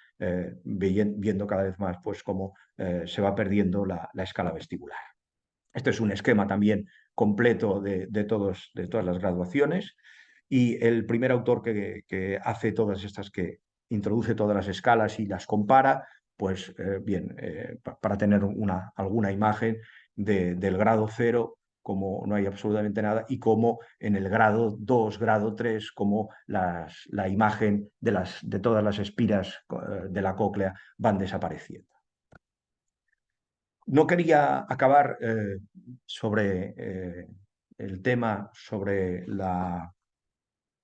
viendo cada vez más pues cómo se va perdiendo la escala vestibular. Este es un esquema también completo de todas las graduaciones, y el primer autor que hace todas estas, que introduce todas las escalas y las compara, pues bien, para tener alguna imagen del grado 0, como no hay absolutamente nada, y como en el grado 2, grado 3, como la imagen de todas las espiras de la cóclea van desapareciendo. No quería acabar sobre el tema sobre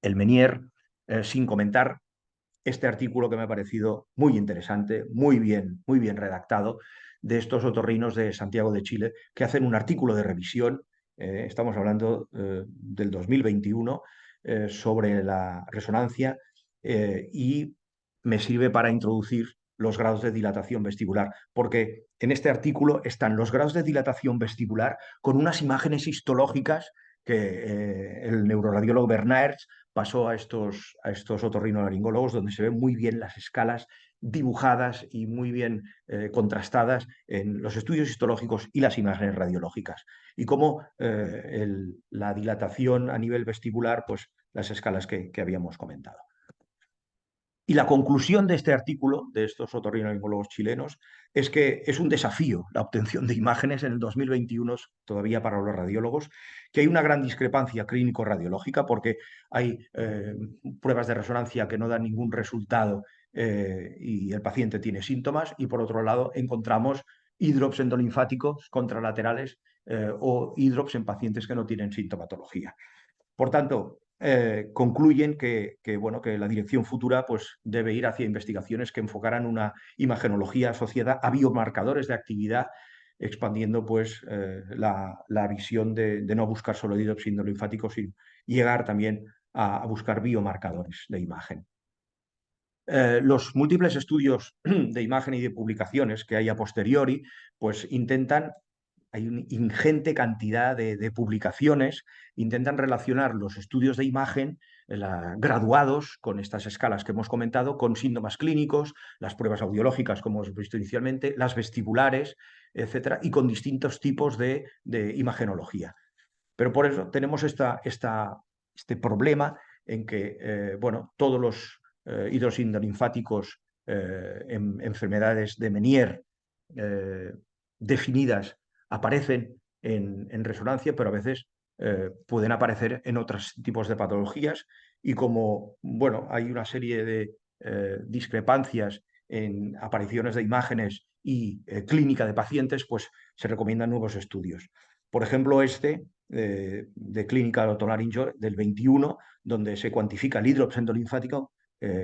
el Menier sin comentar este artículo que me ha parecido muy interesante, muy bien redactado, de estos otorrinos de Santiago de Chile, que hacen un artículo de revisión, estamos hablando del 2021, sobre la resonancia, y me sirve para introducir los grados de dilatación vestibular, porque en este artículo están los grados de dilatación vestibular con unas imágenes histológicas que el neuroradiólogo Bernaerts pasó a estos otorrinolaringólogos, donde se ven muy bien las escalas dibujadas y muy bien contrastadas en los estudios histológicos y las imágenes radiológicas, y cómo la dilatación a nivel vestibular, pues las escalas que habíamos comentado. Y la conclusión de este artículo, de estos otorrinolaringólogos chilenos, es que es un desafío la obtención de imágenes en el 2021, todavía para los radiólogos, que hay una gran discrepancia clínico-radiológica, porque hay pruebas de resonancia que no dan ningún resultado y el paciente tiene síntomas, y por otro lado encontramos hidrops endolinfáticos contralaterales o hidrops en pacientes que no tienen sintomatología. Por tanto, concluyen bueno, que la dirección futura pues, debe ir hacia investigaciones que enfocaran una imagenología asociada a biomarcadores de actividad, expandiendo pues, la visión de no buscar solo hidrops endolinfáticos, sino llegar también a buscar biomarcadores de imagen. Los múltiples estudios de imagen y de publicaciones que hay a posteriori pues intentan hay una ingente cantidad de publicaciones, intentan relacionar los estudios de imagen graduados con estas escalas que hemos comentado, con síntomas clínicos, las pruebas audiológicas, como hemos visto inicialmente, las vestibulares, etcétera, y con distintos tipos de imagenología. Pero por eso tenemos este problema en que bueno, todos los hidrosindolinfáticos en enfermedades de Meniere definidas aparecen en resonancia, pero a veces pueden aparecer en otros tipos de patologías y como bueno, hay una serie de discrepancias en apariciones de imágenes y clínica de pacientes, pues se recomiendan nuevos estudios. Por ejemplo, de Clinical Otolaryngology del 21, donde se cuantifica el hidrops endolinfático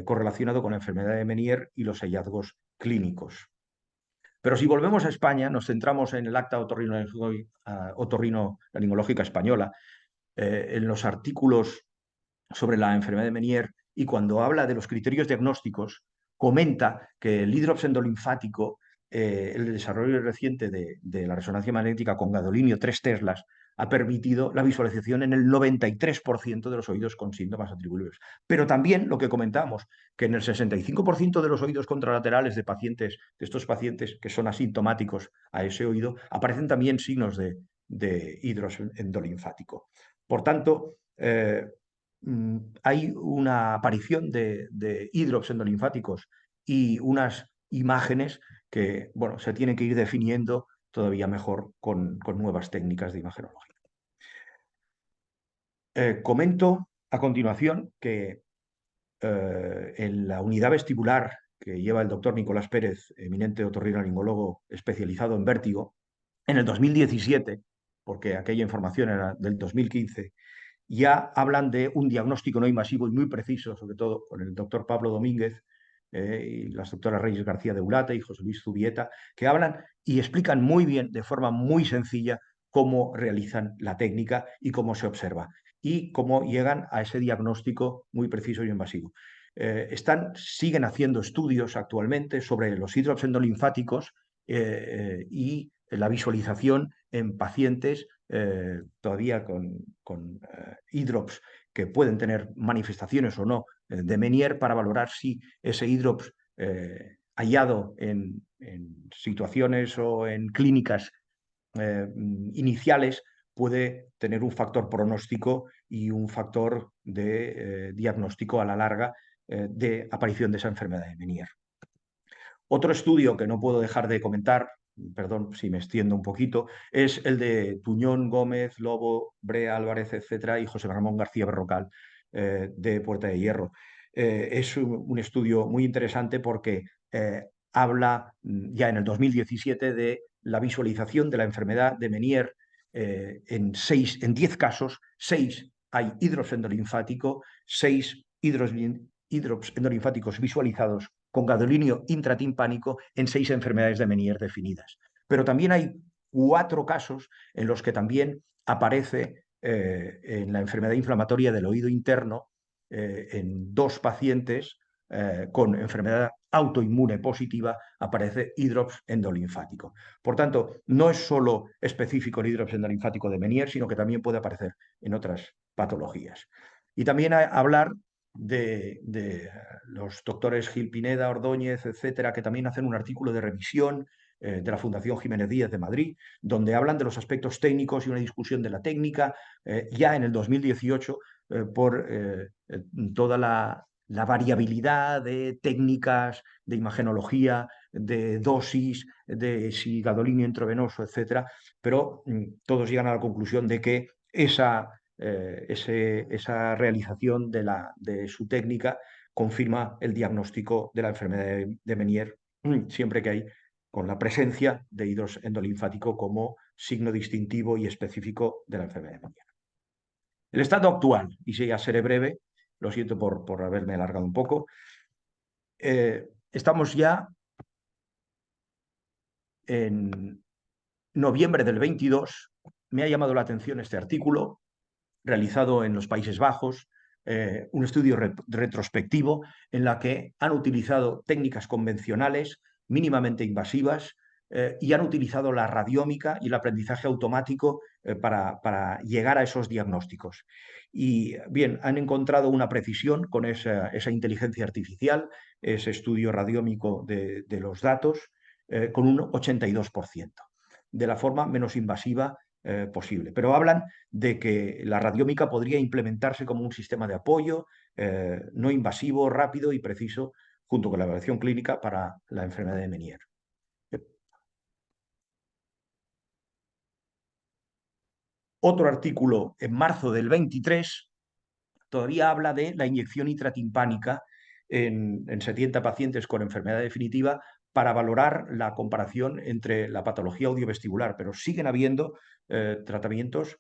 correlacionado con la enfermedad de Meniere y los hallazgos clínicos. Pero si volvemos a España, nos centramos en el Acta Otorrinolaringológica Española, en los artículos sobre la enfermedad de Meniere, y cuando habla de los criterios diagnósticos, comenta que el hidrops endolinfático, el desarrollo reciente de la resonancia magnética con gadolinio 3 teslas, ha permitido la visualización en el 93% de los oídos con síntomas atribuibles. Pero también lo que comentamos, que en el 65% de los oídos contralaterales de estos pacientes que son asintomáticos a ese oído, aparecen también signos de hidrops endolinfático. Por tanto, hay una aparición de hidrops endolinfáticos y unas imágenes que bueno, se tienen que ir definiendo todavía mejor con nuevas técnicas de imagenología. Comento a continuación que en la unidad vestibular que lleva el doctor Nicolás Pérez, eminente otorrinolaringólogo especializado en vértigo, en el 2017, porque aquella información era del 2015, ya hablan de un diagnóstico no invasivo y muy preciso, sobre todo con el doctor Pablo Domínguez y las doctoras Reyes García de Ulate y José Luis Zubieta, que hablan y explican muy bien, de forma muy sencilla, cómo realizan la técnica y cómo se observa y cómo llegan a ese diagnóstico muy preciso y invasivo. Siguen haciendo estudios actualmente sobre los hidrops endolinfáticos y la visualización en pacientes todavía con hidrops que pueden tener manifestaciones o no de Meniere, para valorar si ese hidrops hallado en situaciones o en clínicas iniciales puede tener un factor pronóstico y un factor de diagnóstico a la larga de aparición de esa enfermedad de Meniere. Otro estudio que no puedo dejar de comentar, perdón si me extiendo un poquito, es el de Tuñón, Gómez, Lobo, Brea, Álvarez, etcétera, y José Ramón García Berrocal, de Puerta de Hierro. Es un estudio muy interesante porque habla ya en el 2017 de la visualización de la enfermedad de Meniere en 10 casos. 6 hay hidrops endolinfático, 6 hidrops endolinfáticos visualizados con gadolinio intratimpánico en 6 enfermedades de Meniere definidas. Pero también hay 4 casos en los que también aparece en la enfermedad inflamatoria del oído interno en 2 pacientes con enfermedad autoinmune positiva, aparece hidrops endolinfático. Por tanto, no es solo específico el hidrops endolinfático de Meniere, sino que también puede aparecer en otras patologías. Y también hablar de los doctores Gil Pineda, Ordóñez, etcétera, que también hacen un artículo de revisión de la Fundación Jiménez Díaz de Madrid, donde hablan de los aspectos técnicos y una discusión de la técnica, ya en el 2018, por toda la variabilidad de técnicas de imagenología, de dosis, de si gadolinio intravenoso, etcétera, pero todos llegan a la conclusión de que esa realización de su técnica confirma el diagnóstico de la enfermedad de Meniere, siempre que hay con la presencia de hidrops endolinfático como signo distintivo y específico de la enfermedad de Meniere. El estado actual, y si ya seré breve, lo siento por haberme alargado un poco, estamos ya en noviembre del 22, me ha llamado la atención este artículo realizado en los Países Bajos, un estudio retrospectivo en la que han utilizado técnicas convencionales mínimamente invasivas y han utilizado la radiómica y el aprendizaje automático para llegar a esos diagnósticos. Y bien, han encontrado una precisión con esa inteligencia artificial, ese estudio radiómico de los datos, con un 82%, de la forma menos invasiva posible. Pero hablan de que la radiómica podría implementarse como un sistema de apoyo no invasivo, rápido y preciso, junto con la evaluación clínica para la enfermedad de Meniere. Otro artículo en marzo del 23 todavía habla de la inyección intratimpánica en 70 pacientes con enfermedad definitiva para valorar la comparación entre la patología audiovestibular, pero siguen habiendo tratamientos,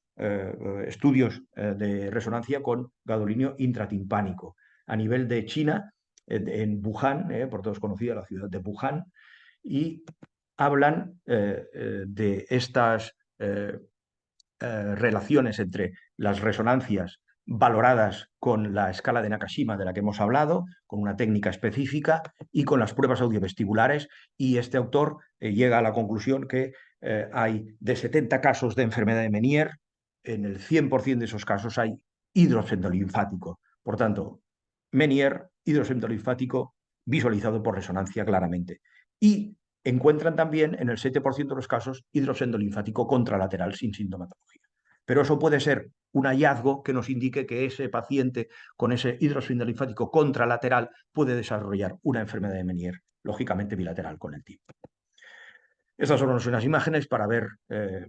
estudios de resonancia con gadolinio intratimpánico. A nivel de China, en Wuhan, por todos conocida la ciudad de Wuhan, y hablan de estas relaciones entre las resonancias valoradas con la escala de Nakashima de la que hemos hablado, con una técnica específica y con las pruebas audiovestibulares. Y este autor llega a la conclusión que hay de 70 casos de enfermedad de Meniere, en el 100% de esos casos hay hidrops endolinfático. Por tanto, Meniere, hidrops endolinfático visualizado por resonancia claramente. Y encuentran también en el 7% de los casos hidrops endolinfático contralateral sin sintomatología. Pero eso puede ser un hallazgo que nos indique que ese paciente con ese hidrops endolinfático contralateral puede desarrollar una enfermedad de Meniere, lógicamente bilateral con el tiempo. Estas son unas imágenes para ver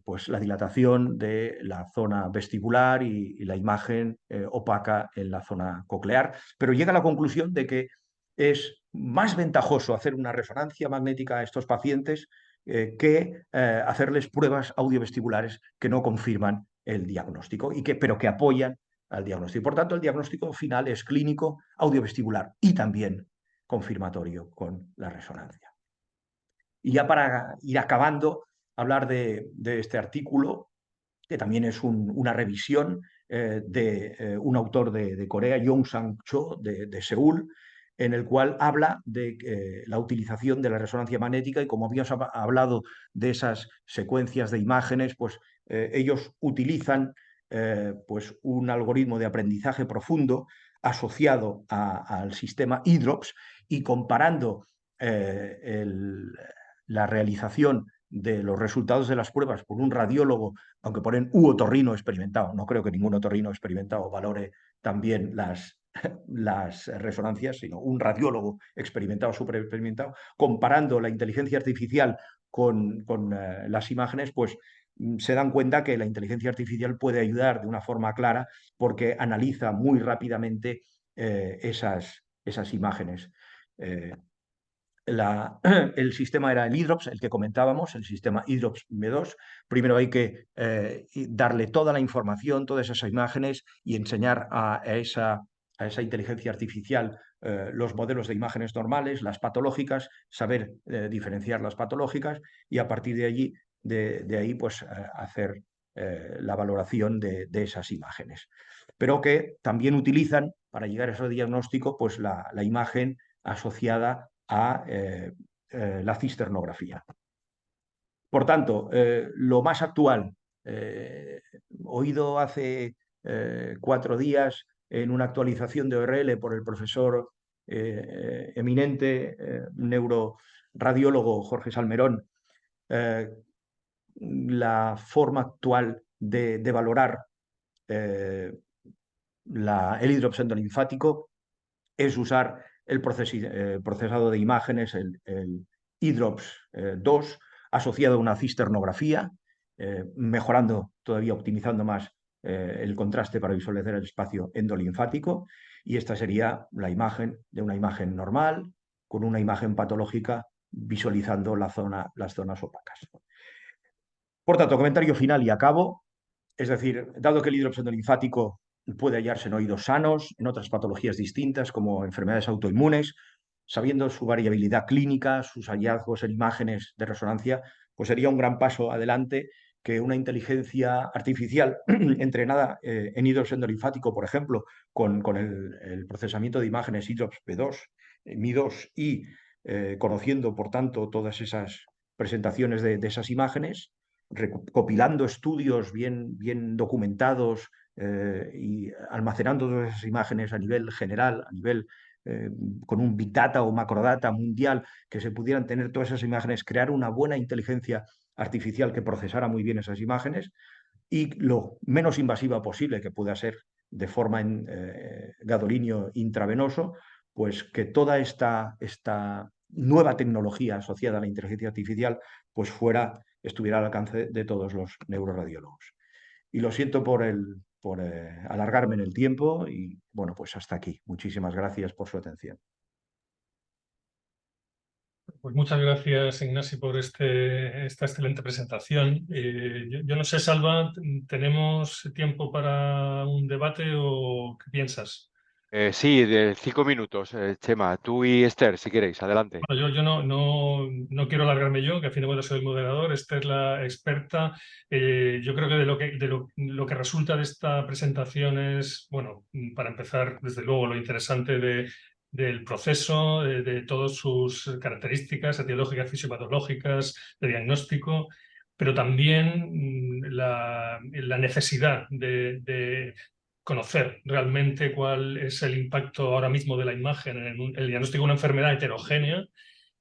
pues la dilatación de la zona vestibular y la imagen opaca en la zona coclear, pero llega a la conclusión de que es más ventajoso hacer una resonancia magnética a estos pacientes que hacerles pruebas audiovestibulares que no confirman el diagnóstico, pero que apoyan al diagnóstico. Por tanto, el diagnóstico final es clínico, audiovestibular y también confirmatorio con la resonancia. Y ya para ir acabando, hablar de este artículo, que también es una revisión de un autor de Corea, Yong Sang Cho, de Seúl, en el cual habla de la utilización de la resonancia magnética y como habíamos hablado de esas secuencias de imágenes, pues ellos utilizan pues un algoritmo de aprendizaje profundo asociado al sistema EDROPS y comparando la realización de los resultados de las pruebas por un radiólogo, aunque ponen u otorrino experimentado, no creo que ningún otorrino experimentado valore también las resonancias, sino un radiólogo experimentado, súper experimentado, comparando la inteligencia artificial con las imágenes, pues se dan cuenta que la inteligencia artificial puede ayudar de una forma clara porque analiza muy rápidamente esas imágenes. El sistema era el IDROPS, el que comentábamos, el sistema IDROPS M2. Primero hay que darle toda la información, todas esas imágenes y enseñar a esa inteligencia artificial los modelos de imágenes normales, las patológicas, saber diferenciar las patológicas y a partir de ahí pues, hacer la valoración de esas imágenes. Pero que también utilizan para llegar a ese diagnóstico pues, la imagen asociada a la cisternografía. Por tanto, lo más actual, oído hace 4 días en una actualización de ORL por el profesor eminente neuroradiólogo Jorge Salmerón, la forma actual de valorar el hidrops endolinfático es usar el procesado de imágenes, el IDROPS 2, asociado a una cisternografía, mejorando todavía, optimizando más el contraste para visualizar el espacio endolinfático. Y esta sería la imagen de una imagen normal con una imagen patológica visualizando las zonas opacas. Por tanto, comentario final y acabo. Es decir, dado que el hidrops endolinfático puede hallarse en oídos sanos, en otras patologías distintas como enfermedades autoinmunes, sabiendo su variabilidad clínica, sus hallazgos en imágenes de resonancia, pues sería un gran paso adelante que una inteligencia artificial entrenada en hidrops endolinfático, por ejemplo, con el procesamiento de imágenes hidrops P2, Mi2 y conociendo, por tanto, todas esas presentaciones de esas imágenes, recopilando estudios bien documentados y almacenando todas esas imágenes a nivel general, a nivel eh, con un Big Data o Macrodata mundial, que se pudieran tener todas esas imágenes, crear una buena inteligencia artificial que procesara muy bien esas imágenes y lo menos invasiva posible que pueda ser de forma en gadolinio intravenoso, pues que toda esta nueva tecnología asociada a la inteligencia artificial pues estuviera al alcance de todos los neuroradiólogos. Y lo siento por alargarme en el tiempo y bueno, pues hasta aquí. Muchísimas gracias por su atención. Pues muchas gracias, Ignasi, por esta excelente presentación. Yo no sé, Salva, ¿tenemos tiempo para un debate o qué piensas? Sí, de 5 minutos, Chema. Tú y Esther, si queréis, adelante. Bueno, yo no quiero alargarme yo, que a fin de cuentas soy el moderador, Esther es la experta. Yo creo que lo que resulta de esta presentación es, bueno, para empezar, desde luego, lo interesante del proceso, de todas sus características etiológicas, fisiopatológicas, de diagnóstico, pero también la necesidad de conocer realmente cuál es el impacto ahora mismo de la imagen en el diagnóstico de una enfermedad heterogénea,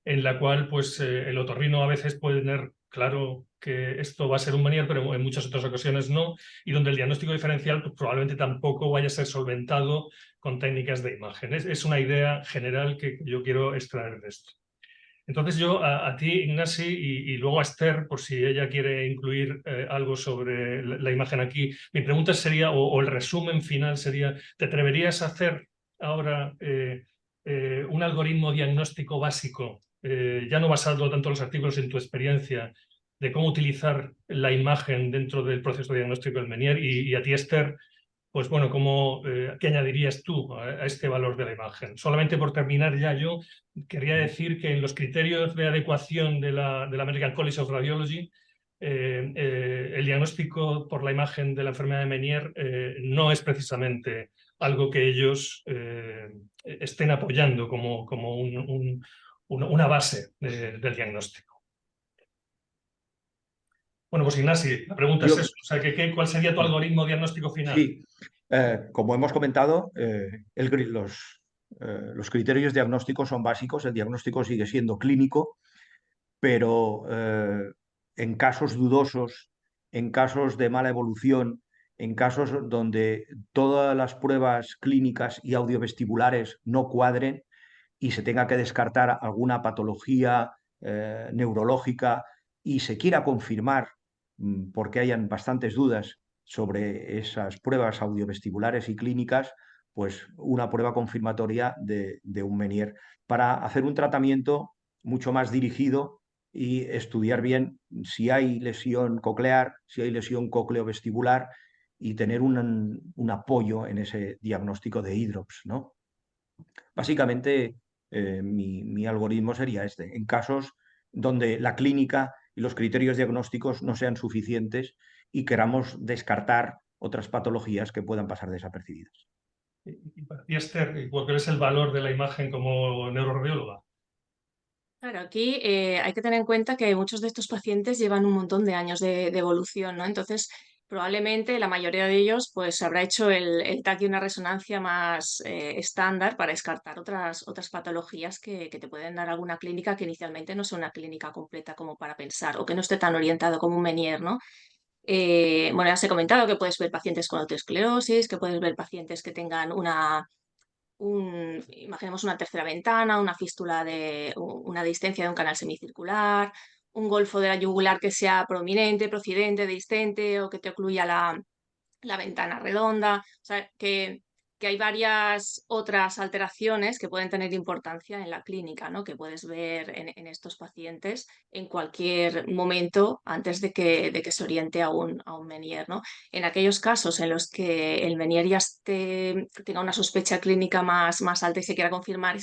en la cual pues, el otorrino a veces puede tener claro que esto va a ser un Meniere, pero en muchas otras ocasiones no, y donde el diagnóstico diferencial pues, probablemente tampoco vaya a ser solventado con técnicas de imagen. Es una idea general que yo quiero extraer de esto. Entonces yo a ti, Ignasi, y luego a Esther, por si ella quiere incluir algo sobre la imagen aquí, mi pregunta sería, o el resumen final sería, ¿te atreverías a hacer ahora un algoritmo diagnóstico básico, ya no basado tanto en los artículos, en tu experiencia, de cómo utilizar la imagen dentro del proceso diagnóstico del Meniere? Y a ti, Esther, pues bueno, ¿qué añadirías tú a este valor de la imagen? Solamente por terminar ya yo quería decir que en los criterios de adecuación de la American College of Radiology, el diagnóstico por la imagen de la enfermedad de Meniere no es precisamente algo que ellos estén apoyando como una base del diagnóstico. Bueno, pues Ignasi, la pregunta es Yo, eso, o sea, ¿cuál sería tu algoritmo diagnóstico final? sí, como hemos comentado, los criterios diagnósticos son básicos, el diagnóstico sigue siendo clínico, pero en casos dudosos, en casos de mala evolución, en casos donde todas las pruebas clínicas y audiovestibulares no cuadren y se tenga que descartar alguna patología neurológica y se quiera confirmar, porque hayan bastantes dudas sobre esas pruebas audiovestibulares y clínicas, pues una prueba confirmatoria de un Meniere para hacer un tratamiento mucho más dirigido y estudiar bien si hay lesión coclear, si hay lesión cocleovestibular y tener un apoyo en ese diagnóstico de hidrops, ¿no? Básicamente, mi algoritmo sería este. En casos donde la clínica y los criterios diagnósticos no sean suficientes y queramos descartar otras patologías que puedan pasar desapercibidas. Y para ti, Esther, ¿cuál es el valor de la imagen como neuroradióloga? Claro, aquí hay que tener en cuenta que muchos de estos pacientes llevan un montón de años de evolución, ¿no? Entonces, probablemente la mayoría de ellos pues habrá hecho el TAC y una resonancia más estándar para descartar otras patologías que te pueden dar alguna clínica que inicialmente no sea una clínica completa como para pensar o que no esté tan orientado como un Meniere, ¿no? Bueno, ya os he comentado que puedes ver pacientes con autoesclerosis, que puedes ver pacientes que tengan imaginemos una tercera ventana, una fístula una distensia de un canal semicircular, un golfo de la yugular que sea prominente, procedente, distente o que te ocluya la ventana redonda. O sea, que hay varias otras alteraciones que pueden tener importancia en la clínica, ¿no? Que puedes ver en estos pacientes en cualquier momento antes de que se oriente a un Meniere, ¿no? En aquellos casos en los que el Meniere ya tenga una sospecha clínica más alta y se quiera confirmar,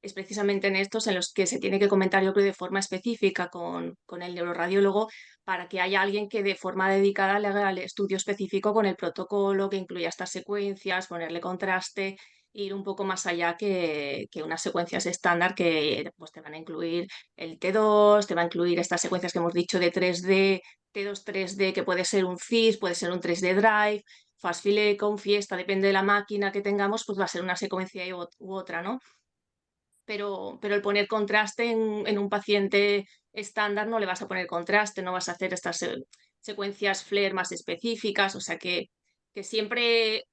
es precisamente en estos en los que se tiene que comentar, yo creo, de forma específica con el neuroradiólogo para que haya alguien que de forma dedicada le haga el estudio específico con el protocolo, que incluya estas secuencias, ponerle contraste ir un poco más allá que unas secuencias estándar que pues, te van a incluir el T2, te va a incluir estas secuencias que hemos dicho de 3D, T2 3D, que puede ser un CIS, puede ser un 3D Drive, FastFill Echo, Fiesta, depende de la máquina que tengamos, pues va a ser una secuencia u otra, ¿no? Pero el poner contraste en un paciente estándar no le vas a poner contraste, no vas a hacer estas secuencias FLAIR más específicas, o sea que siempre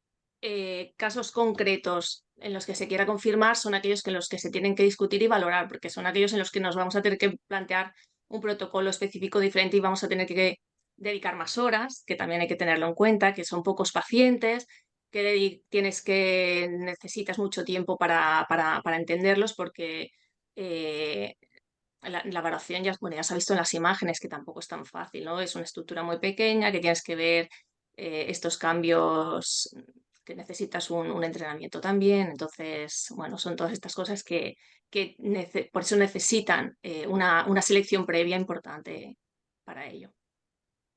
casos concretos en los que se quiera confirmar son aquellos en los que se tienen que discutir y valorar, porque son aquellos en los que nos vamos a tener que plantear un protocolo específico diferente y vamos a tener que dedicar más horas, que también hay que tenerlo en cuenta, que son pocos pacientes, que necesitas mucho tiempo para entenderlos, porque la evaluación bueno, ya se ha visto en las imágenes que tampoco es tan fácil, ¿no? Es una estructura muy pequeña que tienes que ver estos cambios, que necesitas un entrenamiento también. Entonces, bueno, son todas estas cosas que por eso necesitan una selección previa importante para ello.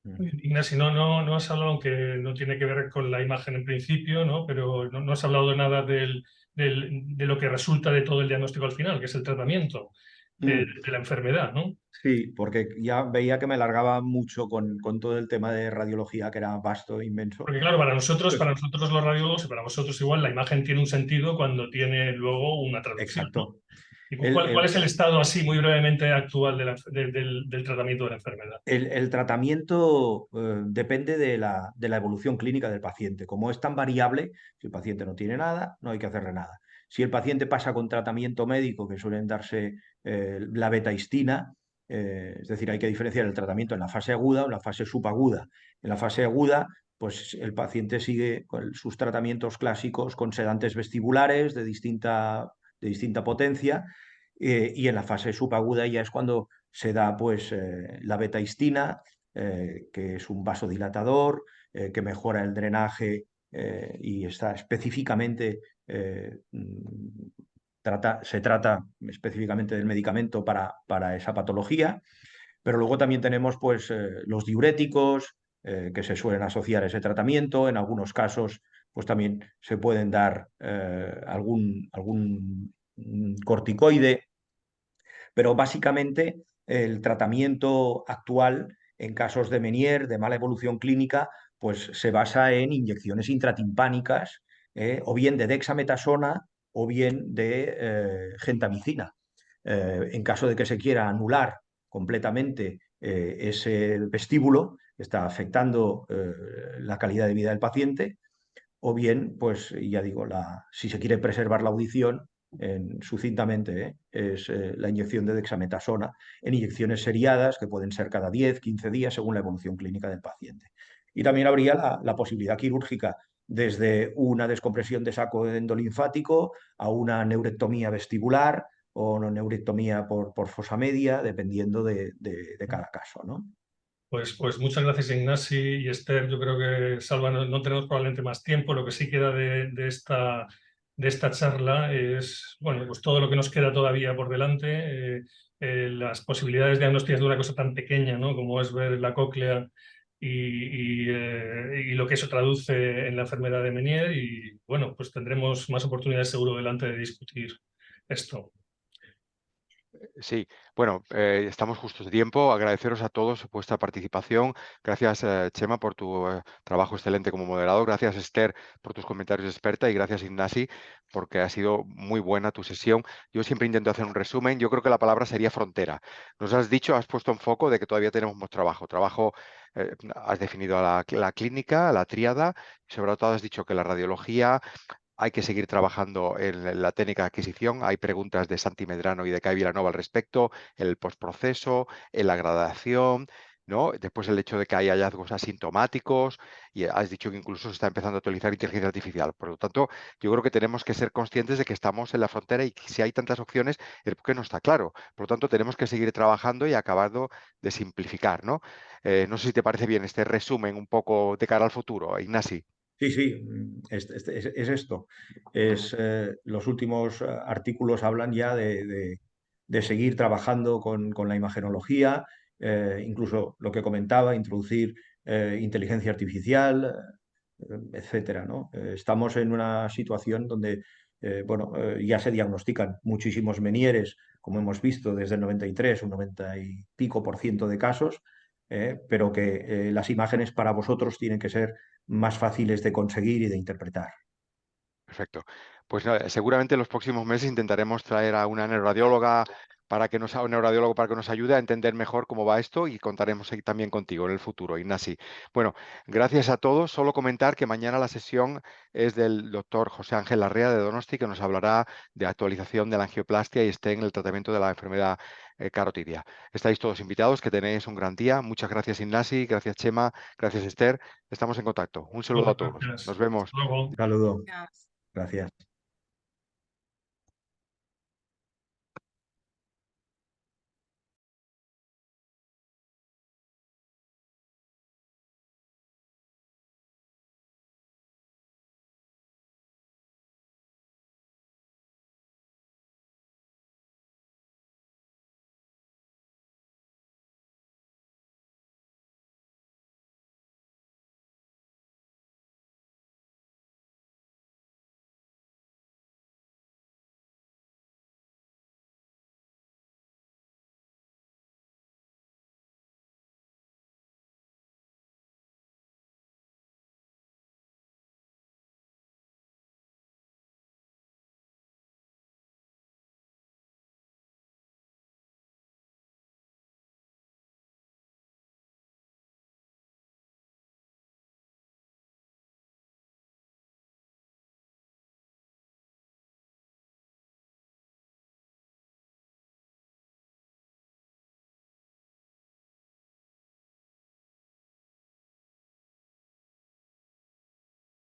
Ignacio, no has hablado, aunque no tiene que ver con la imagen en principio, ¿no? Pero no has hablado de nada de lo que resulta de todo el diagnóstico al final, que es el tratamiento de la enfermedad, ¿no? Sí, porque ya veía que me largaba mucho con todo el tema de radiología, que era vasto e inmenso. Porque claro, para nosotros los radiólogos y para vosotros igual, la imagen tiene un sentido cuando tiene luego una traducción, ¿no? Exacto. ¿Y cuál es el estado así muy brevemente actual del tratamiento de la enfermedad? El tratamiento depende de la evolución clínica del paciente. Como es tan variable, si el paciente no tiene nada, no hay que hacerle nada. Si el paciente pasa con tratamiento médico, que suelen darse la betahistina, es decir, hay que diferenciar el tratamiento en la fase aguda o en la fase subaguda. En la fase aguda, pues el paciente sigue con sus tratamientos clásicos con sedantes vestibulares de distinta potencia, y en la fase subaguda ya es cuando se da pues la betahistina, que es un vasodilatador, que mejora el drenaje, y está específicamente, se trata específicamente del medicamento para esa patología. Pero luego también tenemos pues los diuréticos, que se suelen asociar a ese tratamiento. En algunos casos pues también se pueden dar algún corticoide, pero básicamente el tratamiento actual en casos de Meniere, de mala evolución clínica, pues se basa en inyecciones intratimpánicas, o bien de dexametasona o bien de gentamicina. En caso de que se quiera anular completamente ese vestíbulo que está afectando la calidad de vida del paciente, o bien, pues ya digo, si se quiere preservar la audición, sucintamente, es la inyección de dexametasona en inyecciones seriadas que pueden ser cada 10, 15 días según la evolución clínica del paciente. Y también habría la posibilidad quirúrgica, desde una descompresión de saco endolinfático a una neurectomía vestibular o una neurectomía por fosa media, dependiendo de cada caso, ¿no? Pues muchas gracias, Ignasi y Esther. Yo creo que, Salva, no tenemos probablemente más tiempo. Lo que sí queda de esta charla es, bueno, pues todo lo que nos queda todavía por delante, las posibilidades diagnósticas de una cosa tan pequeña, ¿no? Como es ver la cóclea y lo que eso traduce en la enfermedad de Meniere. Y bueno, pues tendremos más oportunidades seguro delante de discutir esto. Sí, bueno, estamos justos de tiempo. Agradeceros a todos vuestra participación. Gracias, Chema, por tu trabajo excelente como moderador. Gracias, Esther, por tus comentarios de experta. Y gracias, Ignasi, porque ha sido muy buena tu sesión. Yo siempre intento hacer un resumen. Yo creo que la palabra sería frontera. Nos has dicho, has puesto en foco de que todavía tenemos más trabajo. Has definido a la clínica, a la tríada. Sobre todo has dicho que la radiología hay que seguir trabajando en la técnica de adquisición. Hay preguntas de Santi Medrano y de Kai Vilanova al respecto, en el postproceso, en la gradación, ¿no? Después el hecho de que hay hallazgos asintomáticos y has dicho que incluso se está empezando a utilizar inteligencia artificial. Por lo tanto, yo creo que tenemos que ser conscientes de que estamos en la frontera y que si hay tantas opciones, el por qué no está claro. Por lo tanto, tenemos que seguir trabajando y acabando de simplificar, ¿no? No sé si te parece bien este resumen un poco de cara al futuro, Ignasi. Sí, sí, es esto. Los últimos artículos hablan ya de seguir trabajando con la imagenología, incluso lo que comentaba, introducir inteligencia artificial, etcétera, ¿no? Estamos en una situación donde ya se diagnostican muchísimos menieres, como hemos visto desde el 93, un 90 y pico % de casos, pero que las imágenes para vosotros tienen que ser más fáciles de conseguir y de interpretar. Perfecto. Pues seguramente en los próximos meses intentaremos traer a una neuroradióloga un neuroradiólogo para que nos ayude a entender mejor cómo va esto, y contaremos también contigo en el futuro, Ignasi. Bueno, gracias a todos. Solo comentar que mañana la sesión es del doctor José Ángel Larrea de Donosti, que nos hablará de actualización de la angioplastia y en el tratamiento de la enfermedad carotidia. Estáis todos invitados, que tenéis un gran día. Muchas gracias, Ignasi. Gracias, Chema. Gracias, Esther. Estamos en contacto. Un saludo a todos. Gracias. Nos vemos. Hasta luego. Un saludo. Gracias. Gracias.